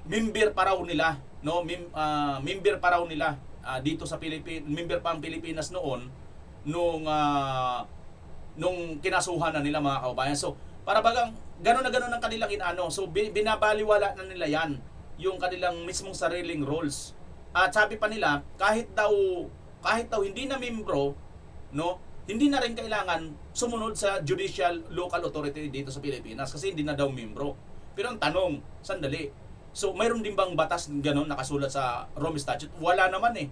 member pa raw nila member pa raw nila dito sa Pilipinas, member pa ang Pilipinas noon nung nung kinasuhan na nila mga kababayan. So, para bagang gano'n na gano'n ang kanilang inaano. So, binabaliwala na nila yan, yung kanilang mismong sariling roles. At sabi pa nila, kahit daw hindi na membro, no, hindi na rin kailangan sumunod sa judicial local authority dito sa Pilipinas kasi hindi na daw membro. Pero ang tanong, sandali, so mayroon din bang batas gano'n nakasulat sa Rome Statute? Wala naman eh.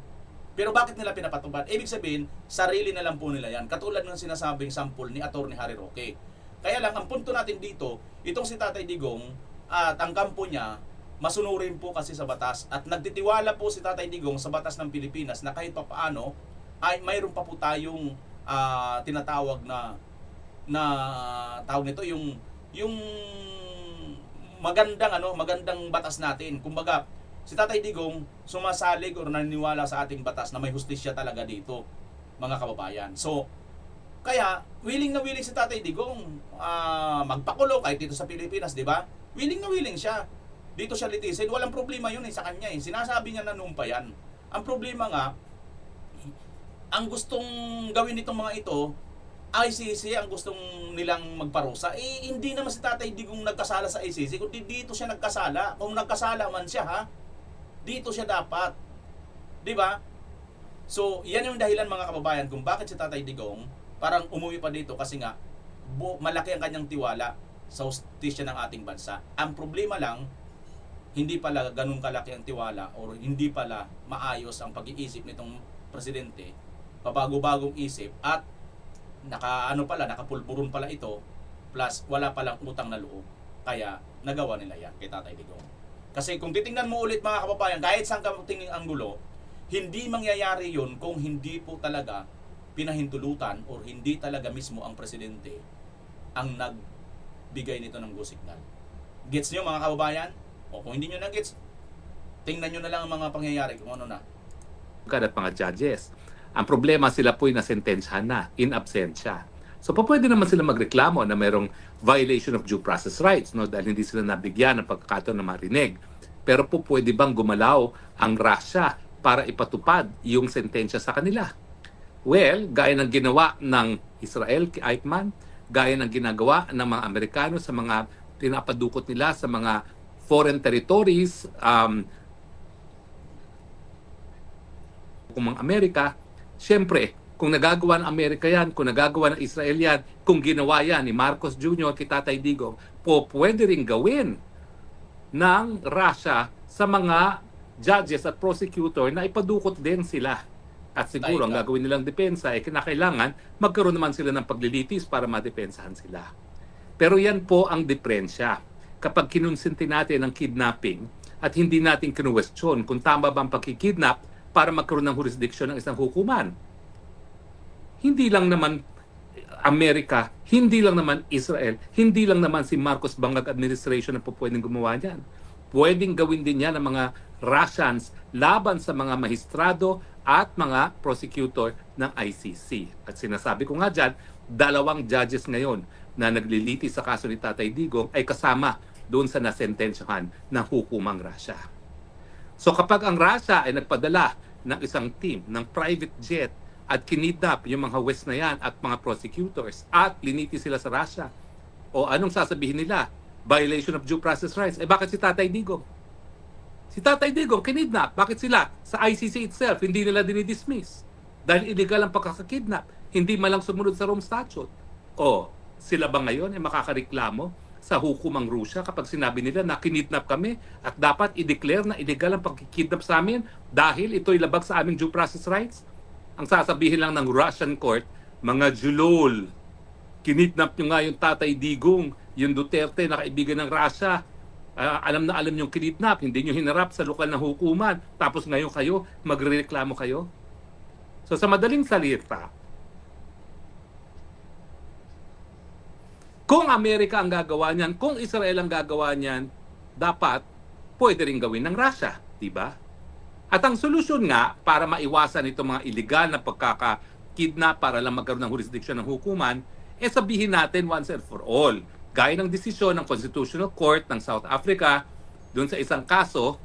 Pero bakit nila pinapatupad? Ibig sabihin, sarili na lang po nila yan. Katulad ng sinasabing sample ni Atty. Harry Roque. Kaya lang, ang punto natin dito, itong si Tatay Digong at ang kampo niya, masunurin po kasi sa batas. At nagtitiwala po si Tatay Digong sa batas ng Pilipinas na kahit papaano, ay mayroon pa po tayong tinatawag na tawag nito, yung magandang batas natin. Kumbaga, si Tatay Digong sumasalig o naniniwala sa ating batas na may hustisya talaga dito, mga kababayan. So, kaya willing na willing si Tatay Digong magpakulong kahit dito sa Pilipinas, di ba? Willing na willing siya. Dito siya litisin, walang problema yun sa kanya eh. Sinasabi niya na numpa yan. Ang problema nga, ang gustong gawin nitong mga ito, ICC ang gustong nilang magparusa. Eh, hindi naman si Tatay Digong nagkasala sa ICC, kundi dito siya nagkasala. Kung nagkasala man siya, ha? Dito siya dapat. Di ba? So, yan yung dahilan mga kababayan kung bakit si Tatay Digong parang umuwi pa dito kasi nga malaki ang kanyang tiwala sa hustisya ng ating bansa. Ang problema lang, hindi pala ganun kalaki ang tiwala or hindi pala maayos ang pag-iisip nitong presidente, pabago-bagong isip at nakapulburon pala ito plus wala palang utang na loob. Kaya nagawa nila yan kay Tatay Digong. Kasi kung titingnan mo ulit mga kababayan, kahit saan ka tingin ang gulo, hindi mangyayari yun kung hindi po talaga pinahintulutan or hindi talaga mismo ang presidente ang nagbigay nito ng go signal. Gets nyo mga kababayan? O kung hindi nyo na gets, tingnan nyo na lang ang mga pangyayari kung ano na. At mga judges. Ang problema, sila po'y nasentensyahan na in absentia. So pwede naman sila magreklamo na mayroong violation of due process rights, no, dahil hindi sila nabigyan ng pagkakataon na marinig. Pero po pwede bang gumalaw ang Russia para ipatupad yung sentensya sa kanila? Well, gaya ng ginawa ng Israel kay Eichmann, gaya ng ginagawa ng mga Amerikano sa mga pinapadukot nila sa mga foreign territories, kung mga Amerika, siyempre, kung nagagawa ng Amerika yan, kung nagagawa ng Israel yan, kung ginawa yan ni Marcos Jr. kay Tatay Digong, pwede rin gawin ng Russia sa mga judges at prosecutor na ipadukot din sila. At siguro ang gagawin nilang depensa ay kinakailangan magkaroon naman sila ng paglilitis para madepensahan sila. Pero yan po ang diferensya. Kapag kinonsinti natin ang kidnapping at hindi natin kinuwestiyon kung tama ba ang pagkikidnap para magkaroon ng jurisdiction ng isang hukuman. Hindi lang naman Amerika, hindi lang naman Israel, hindi lang naman si Marcos Bangag administration na po pwedeng gumawa niyan. Pwedeng gawin din yan ng mga Russians laban sa mga mahistrado at mga prosecutor ng ICC. At sinasabi ko nga dyan, 2 judges ngayon na nagliliti sa kaso ni Tatay Digong ay kasama doon sa nasentensyahan ng hukumang Russia. So kapag ang Russia ay nagpadala ng isang team ng private jet at kinidnap yung mga West na yan at mga prosecutors at liniti sila sa Russia, o anong sasabihin nila? Violation of due process rights. Eh bakit si Tatay Digong? Si Tatay Digong kinidnap. Bakit sila? Sa ICC itself, hindi nila dinidismiss. Dahil illegal ang pagkakakidnap. Hindi malang sumunod sa Rome Statute. O sila ba ngayon ay makakareklamo sa hukumang Russia kapag sinabi nila na kinidnap kami at dapat i-declare na illegal ang pagkikidnap sa amin dahil ito'y labag sa aming due process rights? Ang sasabihin lang ng Russian court, mga julol, kinidnap nyo nga yung Tatay Digong, yung Duterte na kaibigan ng Russia. Alam na alam yung kinidnap, hindi nyo hinarap sa lokal na hukuman, tapos ngayon kayo, magrereklamo kayo. So sa madaling salita, kung Amerika ang gagawa niyan, kung Israel ang gagawa niyan, dapat pwede rin gawin ng Russia, di ba? At ang solusyon nga para maiwasan itong mga illegal na pagkakakidnap para lang magkaroon ng jurisdiction ng hukuman, sabihin natin once and for all, gaya ng desisyon ng Constitutional Court ng South Africa doon sa isang kaso,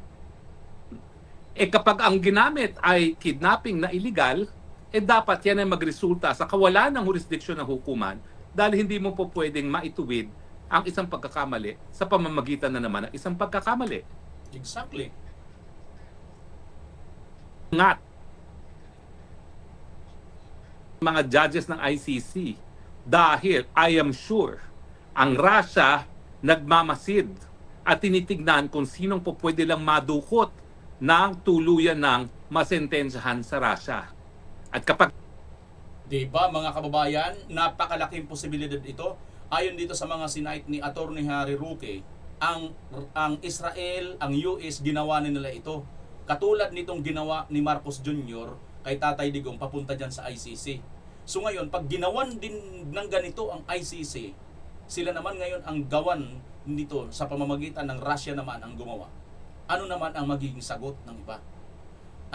kapag ang ginamit ay kidnapping na illegal, dapat yan ay magresulta sa kawalan ng jurisdiction ng hukuman dahil hindi mo po pwedeng maituwid ang isang pagkakamali sa pamamagitan na naman ng isang pagkakamali. Exactly. Ngat mga judges ng ICC dahil I am sure ang Russia nagmamasid at tinitignan kung sinong po pwede lang madukot ng tuluyan ng masentensyahan sa Russia. At kapag Diba mga kababayan, napakalaking posibilidad ito. Ayon dito sa mga sinite ni Attorney Harry Roque, ang Israel, ang US, ginawa nila ito. Katulad nitong ginawa ni Marcos Jr. kay Tatay Digong papunta dyan sa ICC. So ngayon, pag ginawan din ng ganito ang ICC, sila naman ngayon ang gawan nito sa pamamagitan ng Russia naman ang gumawa. Ano naman ang magiging sagot ng iba?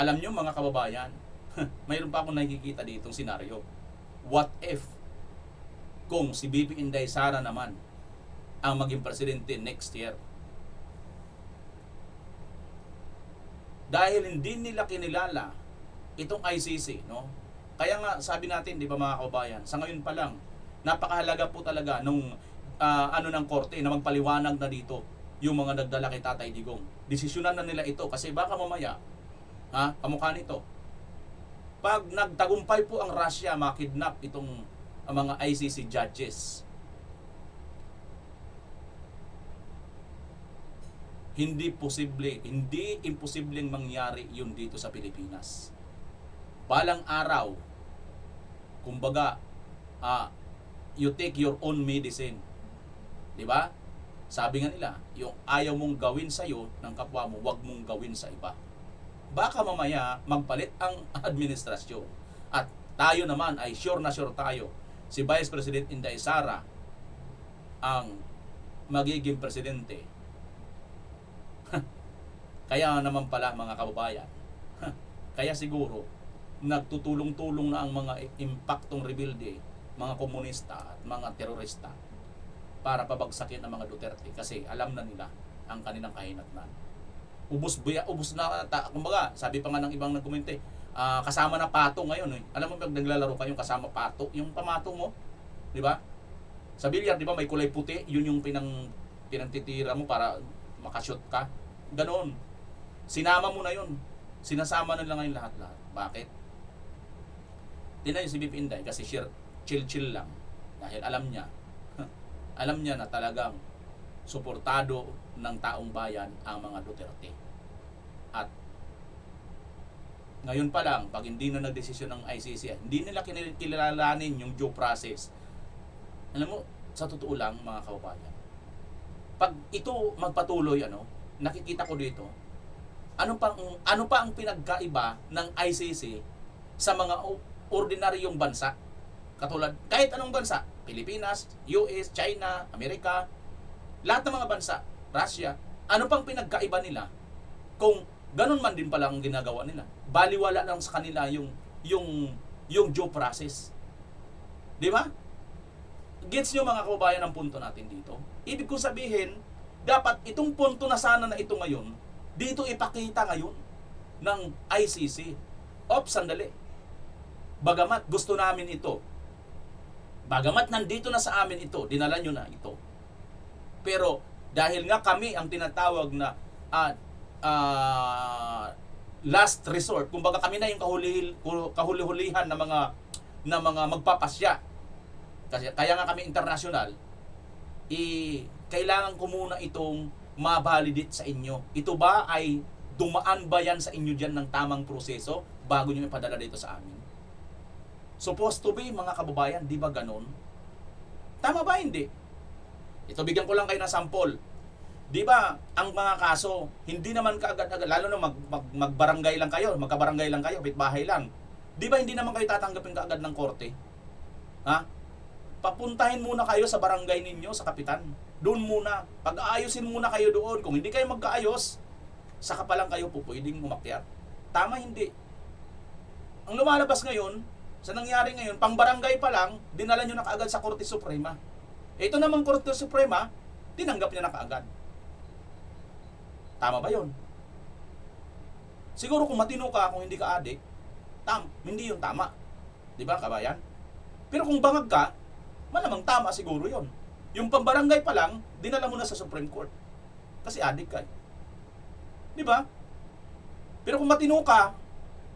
Alam nyo mga kababayan, mayroon pa akong nakikita ditong senaryo. What if kung si BP Inday Sara naman ang maging presidente next year? Dahil hindi nila kinilala itong ICC, no? Kaya nga sabi natin, di ba mga kababayan, sa ngayon pa lang, napakahalaga po talaga nung ng korte na magpaliwanag na dito yung mga nagdala kay Tatay Digong. Desisyonan na nila ito kasi baka mamaya, kamukha nito, pag nagtagumpay po ang Russia makidnap itong mga ICC judges, hindi imposibleng mangyari yun dito sa Pilipinas. Balang araw, kumbaga, you take your own medicine. Di ba? Sabi nga nila, yung ayaw mong gawin sa'yo ng kapwa mo, wag mong gawin sa iba. Baka mamaya magpalit ang administrasyon. At tayo naman ay sure na sure tayo, si Vice President Inday Sara ang magiging presidente. Kaya naman pala mga kababayan, kaya siguro nagtutulong-tulong na ang mga impaktong rebelde, mga komunista at mga terorista para pabagsakin ang mga Duterte kasi alam na nila ang kanilang kahinatnan. Ubus na, kumbaga, sabi pa nga ng ibang nagkomente, kasama na pato ngayon. Alam mo pag naglalaro kayong kasama pato, yung pamato mo, di ba? Sa bilyar, di ba, may kulay puti, yun yung pinantitira mo para makashoot ka. Ganon. Sinama mo na yun. Sinasama na lang ngayon lahat-lahat. Bakit? Tingnan yung si BP Inday kasi chill-chill lang. Dahil alam niya na talagang suportado ng taong bayan ang mga Duterte. At ngayon pa lang, pag hindi na nagdesisyon ng ICC, hindi nila kilalanin yung due process. Alam mo, sa totoo lang mga kababayan, pag ito magpatuloy, nakikita ko dito, ano pa ang pinagkaiba ng ICC sa mga ordinaryong bansa? Katulad, kahit anong bansa, Pilipinas, US, China, Amerika, lahat ng mga bansa, Russia, ano pang pinagkaiba nila kung ganun man din pala ang ginagawa nila? Baliwala lang sa kanila yung due process. Di ba? Gets nyo mga kababayan ang punto natin dito? Ibig ko sabihin, dapat itong punto na sana na ito ngayon, dito ipakita ngayon ng ICC. Sandali. Bagamat gusto namin ito, bagamat nandito na sa amin ito, dinala nyo na ito. Pero dahil nga kami ang tinatawag na last resort, kumbaga kami na yung kahuli-hulihan na mga magpapasya. Kasi kaya nga kami international, kailangan ko muna itong ma-validate sa inyo. Ito ba ay dumaan ba yan sa inyo dyan ng tamang proseso bago nyo ipadala dito sa amin? Supposed to be, mga kababayan, di ba ganon? Tama ba hindi? Ito, bigyan ko lang kayo ng sample. Di ba, ang mga kaso, hindi naman kaagad-agad, lalo na magbarangay lang kayo, magkabarangay lang kayo, bitbahay lang. Di ba hindi naman kayo tatanggapin kaagad ng korte? Papuntahin muna kayo sa barangay ninyo, sa kapitan. Doon muna. Pag-aayusin muna kayo doon. Kung hindi kayo magkaayos, saka pa lang kayo po pwedeng umakyat. Tama, hindi. Ang lumalabas ngayon, sa nangyari ngayon, pang barangay pa lang, dinala nyo na kaagad sa Korte Suprema. Ito namang Korte Suprema, tinanggap niya na kaagad. Tama ba yun? Siguro kung matino ka, kung hindi ka adik, hindi yun tama. Di ba, kabayan? Pero kung bangag ka, malamang tama siguro yon. Yung pambarangay pa lang, dinala mo na sa Supreme Court. Kasi adik ka. Di ba? Pero kung matino ka,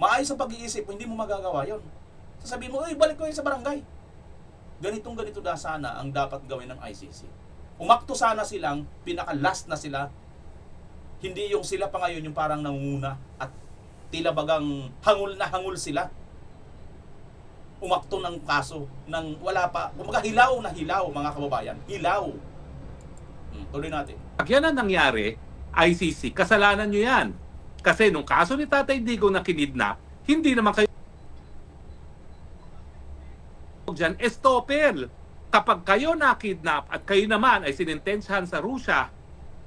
maayos ang pag-iisip mo, hindi mo magagawa yon. Sasabihin mo, balik ko yun sa barangay. Ganito na sana ang dapat gawin ng ICC. Umakto sana silang, pinaka-last na sila. Hindi yung sila pa ngayon yung parang nangunguna at tila bagang hangul na hangul sila. Umakto ng kaso nang wala pa, kumbaga hilaw na hilaw mga kababayan. Hilaw. Tuloy natin. Pag yan ang nangyari, ICC, kasalanan nyo yan. Kasi nung kaso ni Tatay Digong na kinidnap, hindi naman kayo dyan, estopel. Kapag kayo na-kidnap at kayo naman ay sinintensyahan sa Rusya,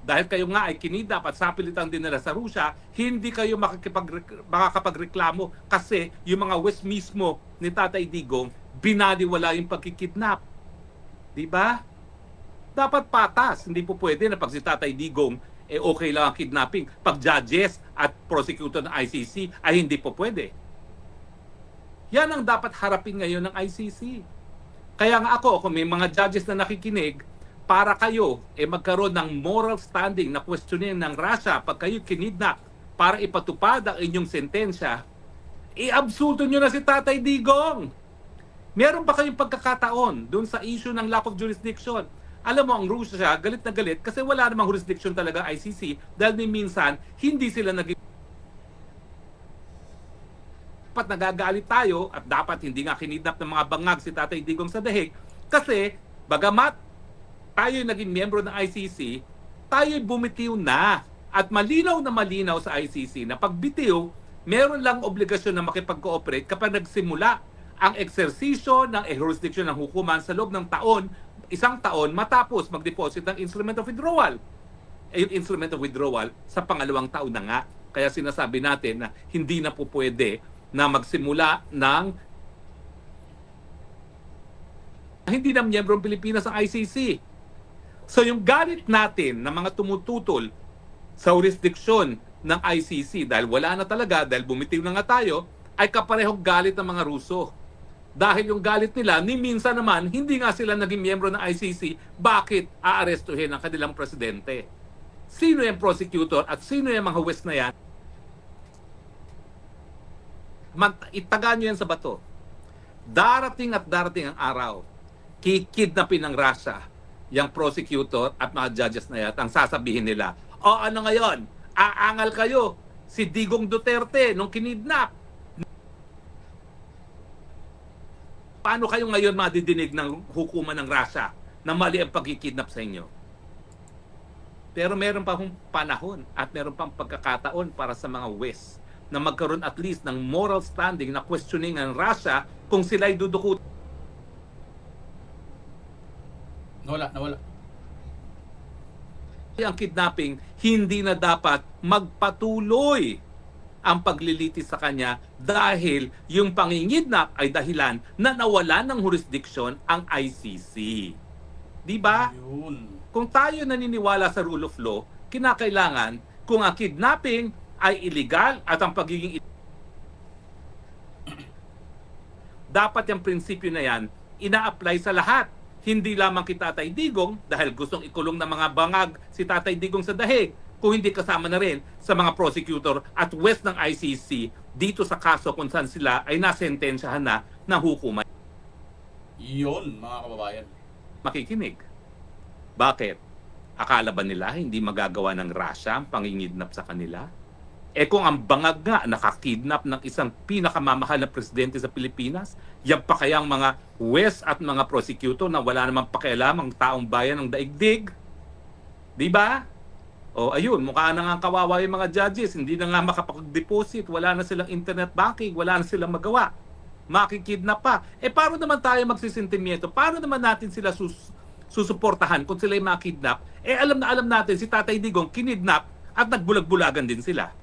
dahil kayo nga ay kinidnap at sapilitang dinala sa Rusya, hindi kayo makakapagreklamo kasi yung mga West mismo ni Tatay Digong, binaliwala yung pagkikidnap. Diba? Dapat patas. Hindi po pwede na pag si Tatay Digong, okay lang ang kidnapping. Pag judges at prosecutor ng ICC, ay hindi po pwede. Yan ang dapat harapin ngayon ng ICC. Kaya nga ako, kung may mga judges na nakikinig, para kayo magkaroon ng moral standing na questionin ng Russia pag kayo kinidnap para ipatupad ang inyong sentensya, i-absolto nyo na si Tatay Digong. Meron pa kayong pagkakataon dun sa issue ng lack of jurisdiction. Alam mo, ang Russia galit na galit kasi wala namang jurisdiction talaga ICC dahil minsan hindi sila dapat nagagalit tayo at dapat hindi nga kinidnap ng mga bangag si Tatay Digong sa dahig kasi bagamat tayo naging miyembro ng ICC, tayo bumitiw na. At malinaw na malinaw sa ICC na pagbitiw, meron lang obligasyon na makipag-cooperate kapag nagsimula ang eksersisyo ng jurisdiction ng hukuman sa loob ng isang taon matapos mag-deposit ng instrument of withdrawal. Yung instrument of withdrawal sa pangalawang taon na nga. Kaya sinasabi natin na hindi na po pwede na magsimula ng hindi na miyembro ng Pilipinas ang ICC. So yung galit natin na mga tumututol sa jurisdiction ng ICC dahil wala na talaga, dahil bumitiw na nga tayo, ay kaparehong galit ng mga Ruso. Dahil yung galit nila, ni minsan naman, hindi nga sila naging miyembro ng ICC, bakit aarestuhin ang kanilang presidente? Sino yung prosecutor at sino yung mga West na yan? Itaga nyo yan sa bato. Darating at darating ang araw, kikidnapin ng Russia yung prosecutor at mga judges na yan, ang sasabihin nila, ano ngayon? Aangal kayo, si Digong Duterte nung kinidnap. Paano kayo ngayon madidinig ng hukuman ng Russia na mali ang pagkikidnap sa inyo? Pero meron pa hong panahon at meron pang pagkakataon para sa mga West na magkaroon at least ng moral standing na questioning ang Russia kung sila'y dudukot. Nawala. Ang kidnapping, hindi na dapat magpatuloy ang paglilitis sa kanya dahil yung pangingidnap ay dahilan na nawalan ng jurisdiction ang ICC. Di ba? Yun. Kung tayo naniniwala sa rule of law, kinakailangan kung ang kidnapping ay illegal at ang pagiging dapat yung prinsipyo na yan ina-apply sa lahat. Hindi lamang kay Tatay Digong dahil gustong ikulong ng mga bangag si Tatay Digong sa dahig, kung hindi kasama na rin sa mga prosecutor at West ng ICC dito sa kaso kung saan sila ay nasentensyahan na ng hukuman. Yun, mga kababayan. Makikinig. Bakit? Akala ba nila hindi magagawa ng Russia ang pangingidnap sa kanila? Kung ang bangag nga nakakidnap ng isang pinakamamahal na presidente sa Pilipinas, yan pa kayang mga West at mga prosecutor na wala namang pakialam ang taong bayan ng daigdig? Di ba? Ayun, mukha na nga kawawa yung mga judges, hindi na nga makapag-deposit, wala na silang internet banking, wala na silang magawa. Makikidnap pa. Paano naman tayo magsisentimiento? Paano naman natin sila susuportahan kung sila'y makidnap? Alam na alam natin, si Tatay Digong kinidnap at nagbulag-bulagan din sila.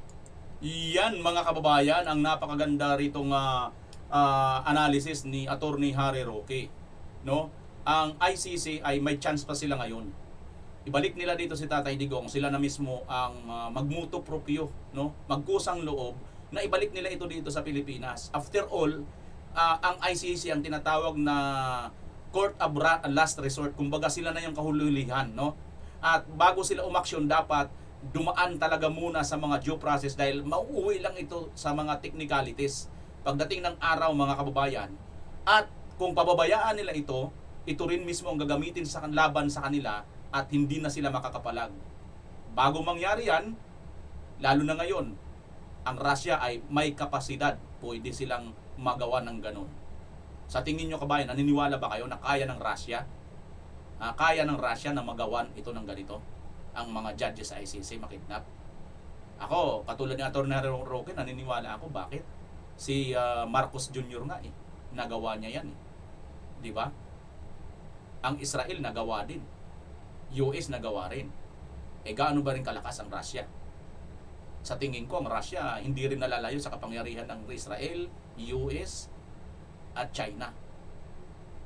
Iyan, mga kababayan, ang napakaganda ritong analysis ni Attorney Harry Roque. No? Ang ICC ay may chance pa sila ngayon. Ibalik nila dito si Tatay Digong, sila na mismo ang magmuto proprio, no? Magkusang loob na ibalik nila ito dito sa Pilipinas. After all, ang ICC ang tinatawag na court of last resort. Kumbaga sila na yung kahulihan, no? At bago sila umaksyon, dapat dumaan talaga muna sa mga due process dahil mauuwi lang ito sa mga technicalities pagdating ng araw, mga kababayan. At kung pababayaan nila ito rin mismo ang gagamitin sa laban sa kanila at hindi na sila makakapalag. Bago mangyari yan, lalo na ngayon, ang Russia ay may kapasidad, pwede silang magawa ng ganun. Sa tingin nyo kabayan, naniniwala ba kayo na kaya ng Russia? Kaya ng Russia na magawan ito ng ganito? Ang mga judges sa ICC makidnap? Ako, katulad ni Atty. Roque, naniniwala ako. Bakit? Si Marcos Jr. nga nagawa niya yan Di ba? Ang Israel nagawa din. US nagawa rin. Gaano ba rin kalakas ang Russia? Sa tingin ko, ang Russia hindi rin nalalayo sa kapangyarihan ng Israel, US, at China.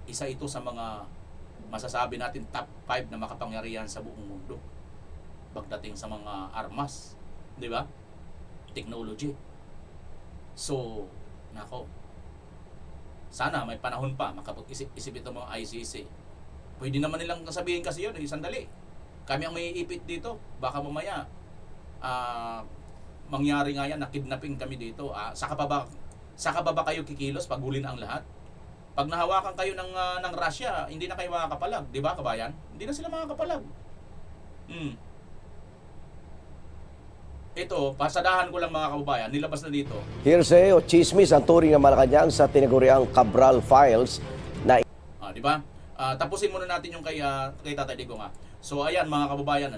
Isa ito sa mga masasabi natin top 5 na makapangyarihan sa buong mundo pagdating sa mga armas, di ba? Technology. So, nako. Sana may panahon pa makapag-isip itong mga ICC. Pwede naman nilang sabihin kasi yun, sandali. Kami ang may ipit dito. Baka mamaya mangyari nga yan na kidnapping kami dito. Saka pa ba kayo kikilos pag huli na ang lahat? Pag nahawakan kayo ng Russia, hindi na kayo makakapalag, di ba kabayan? Hindi na sila makakapalag. Ito, pasadahan ko lang mga kababayan, nilabas na dito. Hearsay o chismis ang turing ng Malacanang sa tinaguriang Cabral Files na Di ba? Tapusin muna natin yung kay Tatay Digong nga. So ayan mga kababayan,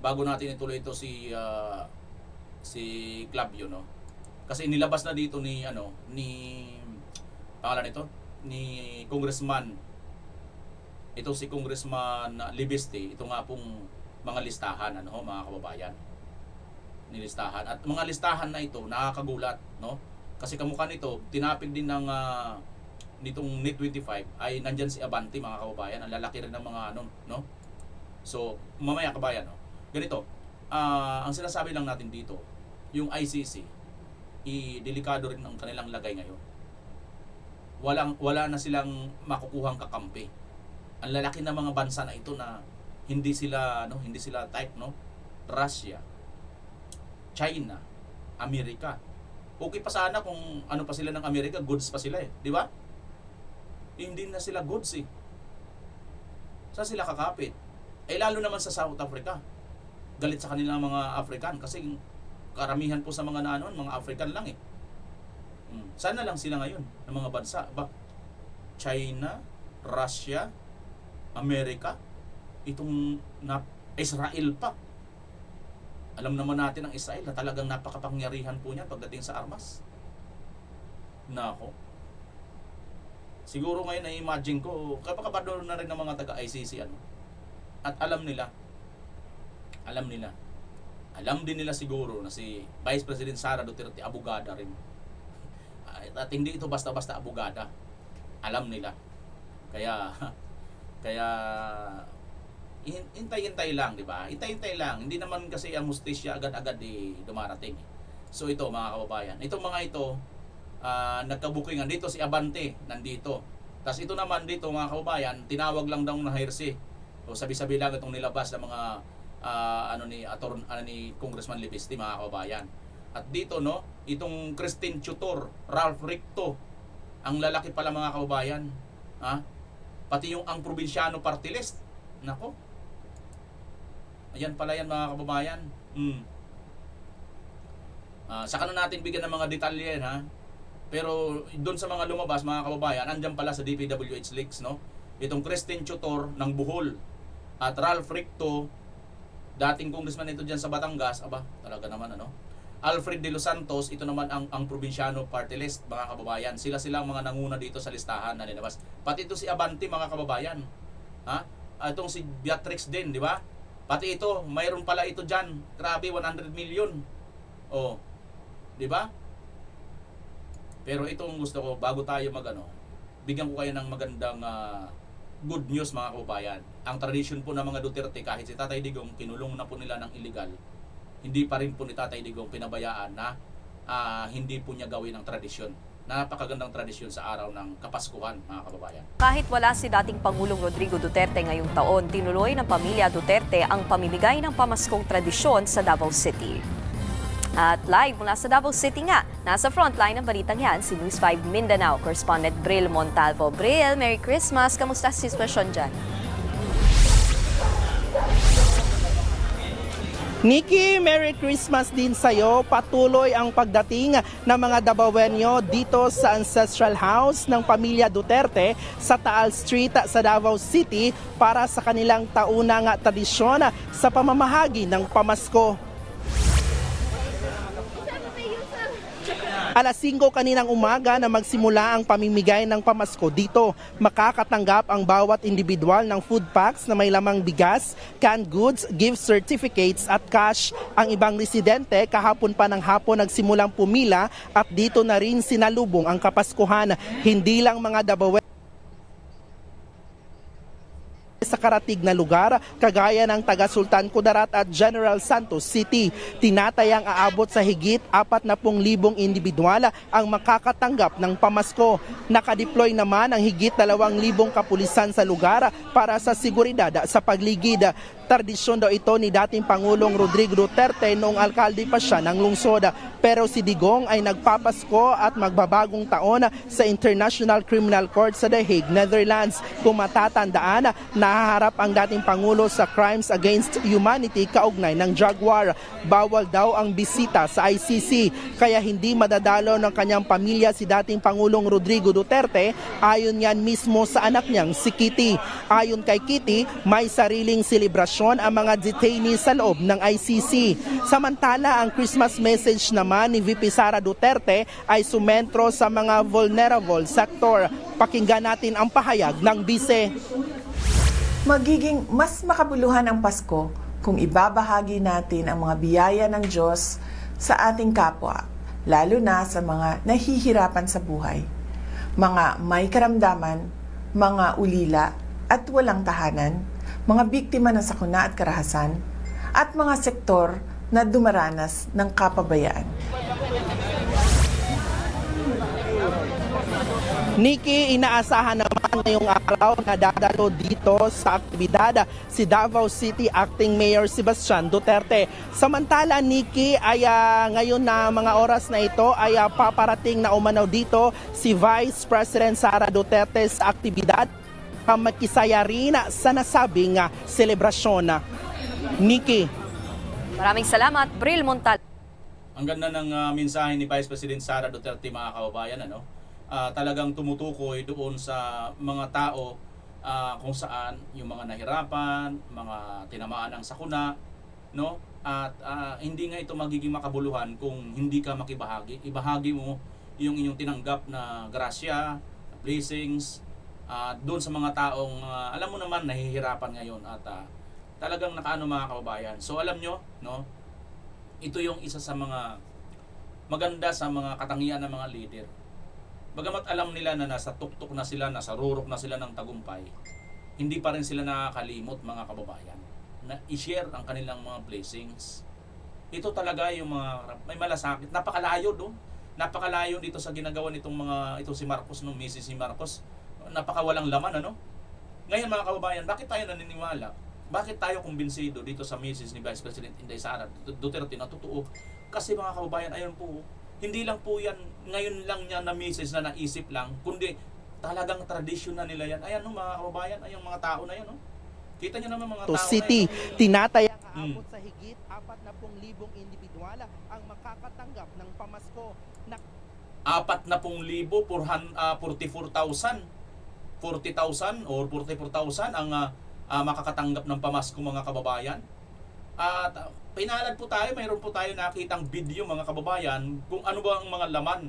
bago natin ituloy ito si Clavio, no. Kasi nilabas na dito ni pangalan nito ni Congressman, ito si Congressman Libiste, ito nga pong mga listahan mga kababayan, nilistahan. At mga listahan na ito nakakagulat, no, kasi kamukha nito tinapig din ng nitong Net25 ay nandyan si Abante, mga kababayan. Ang lalaki rin ng mga no. So mamaya kabayan, ganito, ang sinasabi lang natin dito, yung ICC delikado rin ang kanilang lagay ngayon. Wala na silang makukuhang kakampi. Ang lalaki ng mga bansa na ito na hindi sila type, no. Russia, China, Amerika. Okay pa sana kung ano pa sila ng Amerika, goods pa sila di ba? Hindi na sila goods Saan sila kakapit? Lalo naman sa South Africa. Galit sa kanilang mga African kasi karamihan po sa mga mga African lang Sana lang sila ngayon ng mga bansa ba? China, Russia, Amerika, itong Israel pa. Alam naman natin ang Israel na talagang napakapangyarihan po niya pagdating sa armas. Nako. Siguro ngayon na-imagine ko, kapag na rin ng mga taga-ICC At alam din nila siguro na si Vice President Sara Duterte abogada rin. At hindi ito basta-basta abogada. Alam nila. Kaya hintay-hintay lang, di ba? Hintay-hintay lang. Hindi naman kasi ang hustisya agad-agad dumarating. So ito mga kababayan, itong mga ito nagkabukingan dito si Abante nandito. Tapos ito naman dito mga kababayan, tinawag lang daw na Hearsay. So sabi-sabi lang itong nilabas ng mga ni Congressman Libiste, mga kababayan. At dito itong Christine Tutor, Ralph Ricto, ang lalaki pala mga kababayan. Pati yung ang probinsyano party list. Nako. Ayan pala yan mga kababayan. Saka na natin bigyan ng mga detalye Pero doon sa mga lumabas mga kababayan, andyan pala sa DPWH leaks, no? Itong Christine Tutor ng Bohol at Ralph Ricto, dating congressman ito diyan sa Batangas, talaga naman Alfred De Los Santos, ito naman ang probinsyano party list, mga kababayan. Sila mga nanguna dito sa listahan na nilabas. Pati ito si Abante, mga kababayan. Itong si Beatrix din, di ba? Pati ito, mayroon pala ito diyan. Grabe, 100 million. Di ba? Pero itong gusto ko, bago tayo bigyan ko kayo ng magandang good news, mga kababayan. Ang tradisyon po ng mga Duterte, kahit si Tatay Digong kinulong na po nila ng illegal, hindi pa rin po ni Tatay Digong pinabayaan na hindi po niya gawin ang tradisyon napakagandang tradisyon sa araw ng Kapaskuhan, mga kababayan. Kahit wala si dating Pangulong Rodrigo Duterte ngayong taon, tinuloy ng pamilya Duterte ang pamimigay ng pamaskong tradisyon sa Davao City. At live mula sa Davao City nga, nasa frontline ng balitang yan si News 5 Mindanao correspondent Bril Montalvo. Bril, Merry Christmas! Kamusta si sitwasyon dyan? Nikki, Merry Christmas din sa'yo. Patuloy ang pagdating ng mga Davaoenyo dito sa Ancestral House ng pamilya Duterte sa Taal Street sa Davao City para sa kanilang taunang tradisyon sa pamamahagi ng pamasko. Alas 5 kaninang umaga na magsimula ang pamimigay ng pamasko dito. Makakatanggap ang bawat individual ng food packs na may lamang bigas, canned goods, gift certificates at cash. Ang ibang residente kahapon pa ng hapon nagsimulang pumila at dito na rin sinalubong ang Kapaskuhan. Hindi lang mga Davaoenyo sa karatig na lugar, kagaya ng taga Sultan Kudarat at General Santos City. Tinatayang aabot sa higit 40,000 individual ang makakatanggap ng pamasko. Nakadeploy naman ang higit 2,000 kapulisan sa lugar para sa seguridad sa pagligid. Tradisyon daw ito ni dating Pangulong Rodrigo Duterte noong alkalde pa siya ng lungsod. Pero si Digong ay nagpapasko at magbabagong taon sa International Criminal Court sa The Hague, Netherlands. Kung matatandaan, nahaharap ang dating Pangulo sa crimes against humanity kaugnay ng drug war. Bawal daw ang bisita sa ICC, kaya hindi madadalo ng kanyang pamilya si dating Pangulong Rodrigo Duterte, ayon yan mismo sa anak niyang si Kitty. Ayon kay Kitty, may sariling selebrasyon ang mga detainees sa loob ng ICC. Samantala, ang Christmas message naman ni VP Sara Duterte ay sumentro sa mga vulnerable sector. Pakinggan natin ang pahayag ng bise. Magiging mas makabuluhan ang Pasko kung ibabahagi natin ang mga biyaya ng Diyos sa ating kapwa, lalo na sa mga nahihirapan sa buhay, mga may karamdaman, mga ulila at walang tahanan, mga biktima ng sakuna at karahasan, at mga sektor na dumaranas ng kapabayaan. Nikki, inaasahan naman ngayong araw na dadalo dito sa aktibidad si Davao City Acting Mayor Sebastian Duterte. Samantala, Nikki, ay ngayon na mga oras na ito ay paparating na umanaw dito si Vice President Sara Duterte sa aktibidad ang makisaya rin sa nasabing selebrasyon. Nikki. Maraming salamat, Bril Montalvo. Ang ganda ng mensahe ni Vice President Sara Duterte, mga kababayan, talagang tumutukoy doon sa mga tao kung saan yung mga nahirapan, mga tinamaan ng sakuna, no? At hindi nga ito magiging makabuluhan kung hindi ka makibahagi. Ibahagi mo yung inyong tinanggap na grasya, blessings, doon sa mga taong alam mo naman nahihirapan ngayon at talagang nakaano, mga kababayan. So alam nyo, no? Ito yung isa sa mga maganda sa mga katangian ng mga leader. Bagamat alam nila na nasa tuktok na sila, nasa rurok na sila ng tagumpay, hindi pa rin sila nakakalimot, mga kababayan, na i-share ang kanilang mga blessings. Ito talaga yung mga may malasakit. Napakalayo doon. Napakalayo dito sa ginagawa nitong ito si Marcos, no, Mrs. si Marcos. Napakawalang laman, ano? Ngayon, mga kababayan, bakit tayo naniniwala? Bakit tayo kumbinsido dito sa Mrs. ni Vice President Inday Sara Duterte na totoo? Kasi, mga kababayan, ayun po, hindi lang po yan, ngayon lang niya na Mrs. na naisip lang, kundi talagang tradisyon na nila yan. Ayan, no, mga kababayan, ayun mga tao na yan, no? Kita niyo naman mga tao City, na yan. tinatayang aabot sa higit 40,000 individual ang makakatanggap ng pamasko. 40,000, 40,000 or 44,000 ang makakatanggap ng pamasko, mga kababayan. At pinalad po tayo, mayroon po tayo nakitang video, mga kababayan, kung ano ba ang mga laman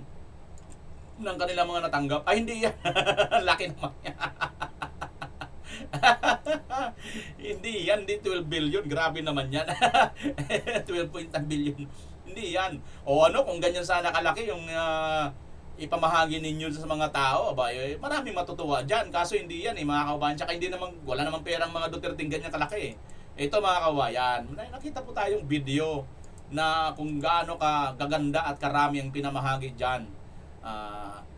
ng kanilang mga natanggap. Ay, hindi yan. Laki naman yan. Hindi yan, hindi 12 billion. Grabe naman yan. 12.1 billion. Hindi yan. O ano, kung ganyan sana kalaki yung ipamahagi ninyo sa mga tao, abay, maraming matutuwa dyan. Kaso hindi yan, mga kababayan. Tsaka hindi naman, wala namang perang mga Duterte ganyan kalaki. Ito, mga kababayan, nakita po tayong video na kung gaano ka gaganda at karami ang pinamahagi dyan.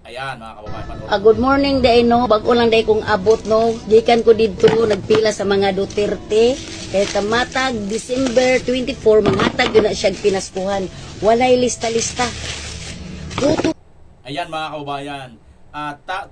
Ayan mga kababayan, panoorin. Good morning day no. Bago lang day kong abot no. Gikan ko dito nagpila sa mga Duterte. Kaya kamatag December 24 mangatag yun na siya pinaskuhan. Walay lista-lista. Tuto Ayan mga kababayan,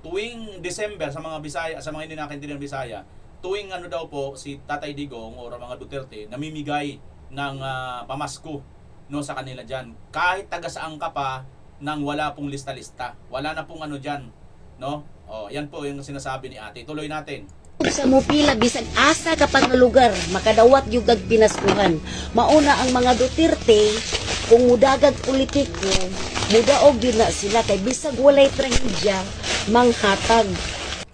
tuwing December sa mga Bisaya, sa mga hindi nakaintindihan ng Bisaya, tuwing ano daw po si Tatay Digong o mga Duterte namimigay ng pamasko no sa kanila diyan. Kahit taga saan ka pa nang wala pong lista-lista. Wala na pong ano diyan, no? Oh, yan po yung sinasabi ni Ate. Tuloy natin. sa mupila bisag asa ka pang lugar makadawat yung gag pinaskuhan. Mauna ang mga Duterte kung mudagag politiko, mudaog din na sila kay bisag walay trahedya manghatag.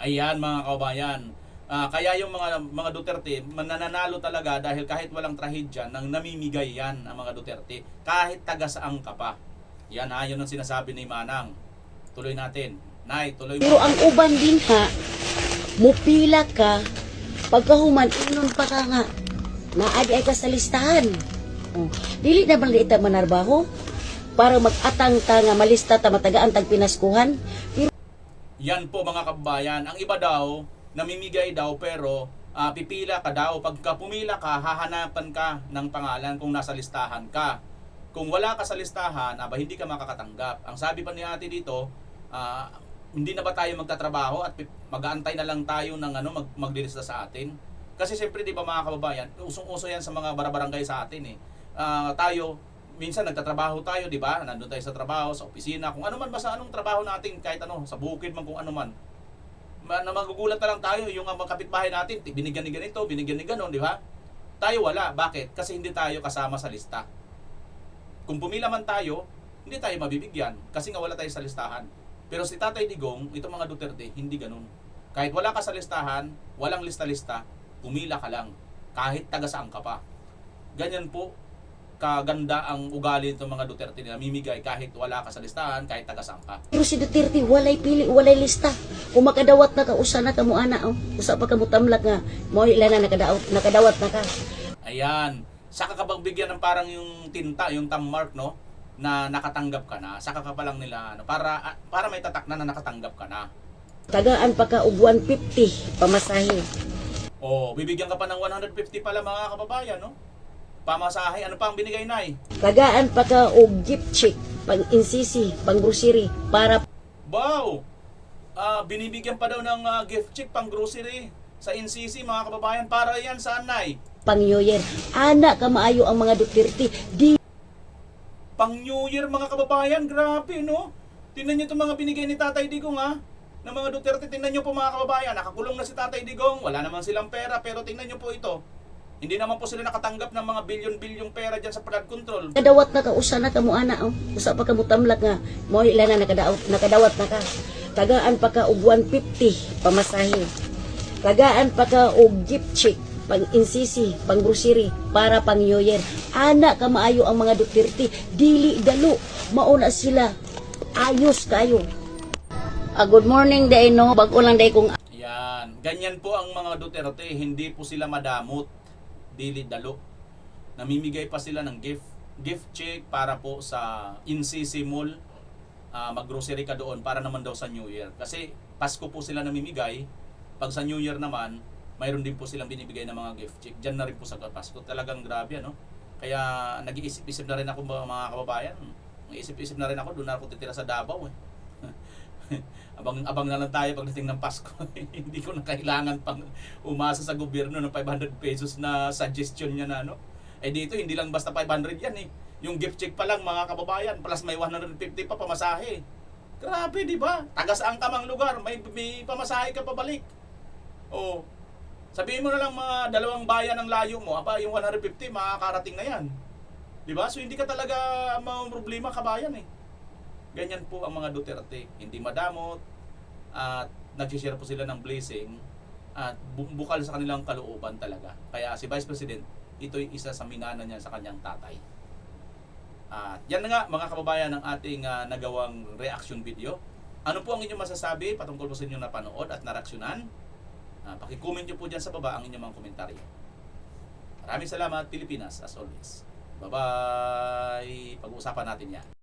Ayan mga kababayan. Kaya yung mga Duterte mananalo talaga dahil kahit walang trahedya nang namimigay yan ang mga Duterte kahit taga saan ka pa. Yan yun ang sinasabi ni Manang. Tuloy natin. Nay, tuloy mo. Pero ang uban din ha, mupila ka, pagkahuman, inon pa ka nga, naadi ay ka sa listahan. Oh, dili na bang ita manarbaho? Para mag-atang ta nga malista ta matagaan tag pinaskuhan. Pero Yan po mga kababayan. Ang iba daw, namimigay daw pero pipila ka daw. Pagka pumila ka, hahanapan ka ng pangalan kung nasa listahan ka. Kung wala ka sa listahan, hindi ka makakatanggap. Ang sabi pa ni Ate dito, hindi na ba tayo magtatrabaho at mag-aantay na lang tayo ng maglilista sa atin? Kasi siyempre di ba mga kababayan, usong-uso yan sa mga barabarangay sa atin eh. Tayo, minsan nagtatrabaho tayo, di ba? Nandun tayo sa trabaho, sa opisina, kung ano man ba sa anong trabaho natin, kahit sa bukid man kung ano man. Na magugulat na lang tayo, yung mga kapitbahay natin, binigyan ni ganito, binigyan ni ganon, di ba? Tayo wala. Bakit? Kasi hindi tayo kasama sa lista. Kung pumila man tayo, hindi tayo mabibigyan kasi nga wala tayo sa listahan. Pero si Tatay Digong, itong mga Duterte, hindi ganun. Kahit wala ka sa listahan, walang lista-lista, pumila ka lang. Kahit taga saan ka pa. Ganyan po kaganda ang ugali ng mga Duterte na namimigay kahit wala ka sa listahan, kahit taga saan ka. si Duterte walay pili, walay lista. Kung makadawat na ka, usa na ka mo ana, usa pa ka mo tamlak nga, mo ilan na nakadawat na ka. Ayan. Saka kapag bigyan ng parang yung tinta, yung thumb mark, no? Na nakatanggap ka na, saka ka pa lang nila, para may tatak na nakatanggap ka na. Tagaan pa ka og 150 pamasahe. O, bibigyan ka pa ng 150 pala mga kababayan, no? Pamasahe, ano pa ang binigay, Nay? Tagaan pa ka og gift check, pang insisi, pang grocery, para Wow! Binibigyan pa daw ng gift check pang grocery sa NCC, mga kababayan. Para yan saan, Nay? pang New Year. Ana ka maayo ang mga Duterte. Di Pang New Year, mga kababayan. Grabe, no? Tingnan nyo itong mga binigay ni Tatay Digong, ng mga Duterte. Tingnan nyo po, mga kababayan. Nakakulong na si Tatay Digong. Wala naman silang pera. Pero tingnan nyo po ito. Hindi naman po sila nakatanggap ng mga bilyon-bilyong pera dyan sa flood control. kadawat na ka, usa na ka mo ana, usa pa ka mo tamlak nga, mo ilan na nakadawat na ka. Tagaan pa ka og 150 pamasahe. Tagaan pa ka og gift check, pang insisi, pang grocery, para pang New Year. Ana ka maayo ang mga Duterte, dili dalo, mauna sila. Ayos kayo. Good morning day no, bago lang day kung Yan. Ganyan po ang mga Duterte. Hindi po sila madamot. Dili dalo. Namimigay pa sila ng gift check para po sa NCC Mall. Mag-grocery ka doon para naman daw sa New Year. Kasi Pasko po sila namimigay. Pag sa New Year naman, mayroon din po silang binibigay ng mga gift check. Diyan na rin po sa Pasko. Talagang grabe, no? Kaya nag-iisip-isip na rin ako mga kababayan. Nag-iisip-isip na rin ako. Doon na ako titira sa Davao, abang na lang tayo pagdating ng Pasko. Hindi ko na kailangan pang umasa sa gobyerno ng 500 pesos na suggestion niya na, no? Dito, hindi lang basta 500 yan, Yung gift check pa lang, mga kababayan, plus may 150 pa pamasahe. Grabe, di ba? Taga saan ka mang lugar, may pamasahe ka pabalik. O, sabihin mo na lang mga dalawang bayan ang layo mo, yung 150, makakarating na yan. Di ba? So, hindi ka talaga problema kabayan, Ganyan po ang mga Duterte. Hindi madamot, at nag-share po sila ng blessing, at bukal sa kanilang kalooban talaga. Kaya si Vice President, ito'y isa sa minana niya sa kanyang tatay. At yan na nga mga kababayan ang ating nagawang reaction video. Ano po ang inyong masasabi patungkol po sa inyong napanood at nareaksyonan? Paki-comment nyo po dyan sa baba ang inyong mga komentaryo. Maraming salamat, Pilipinas, as always. Bye-bye! Pag-uusapan natin yan.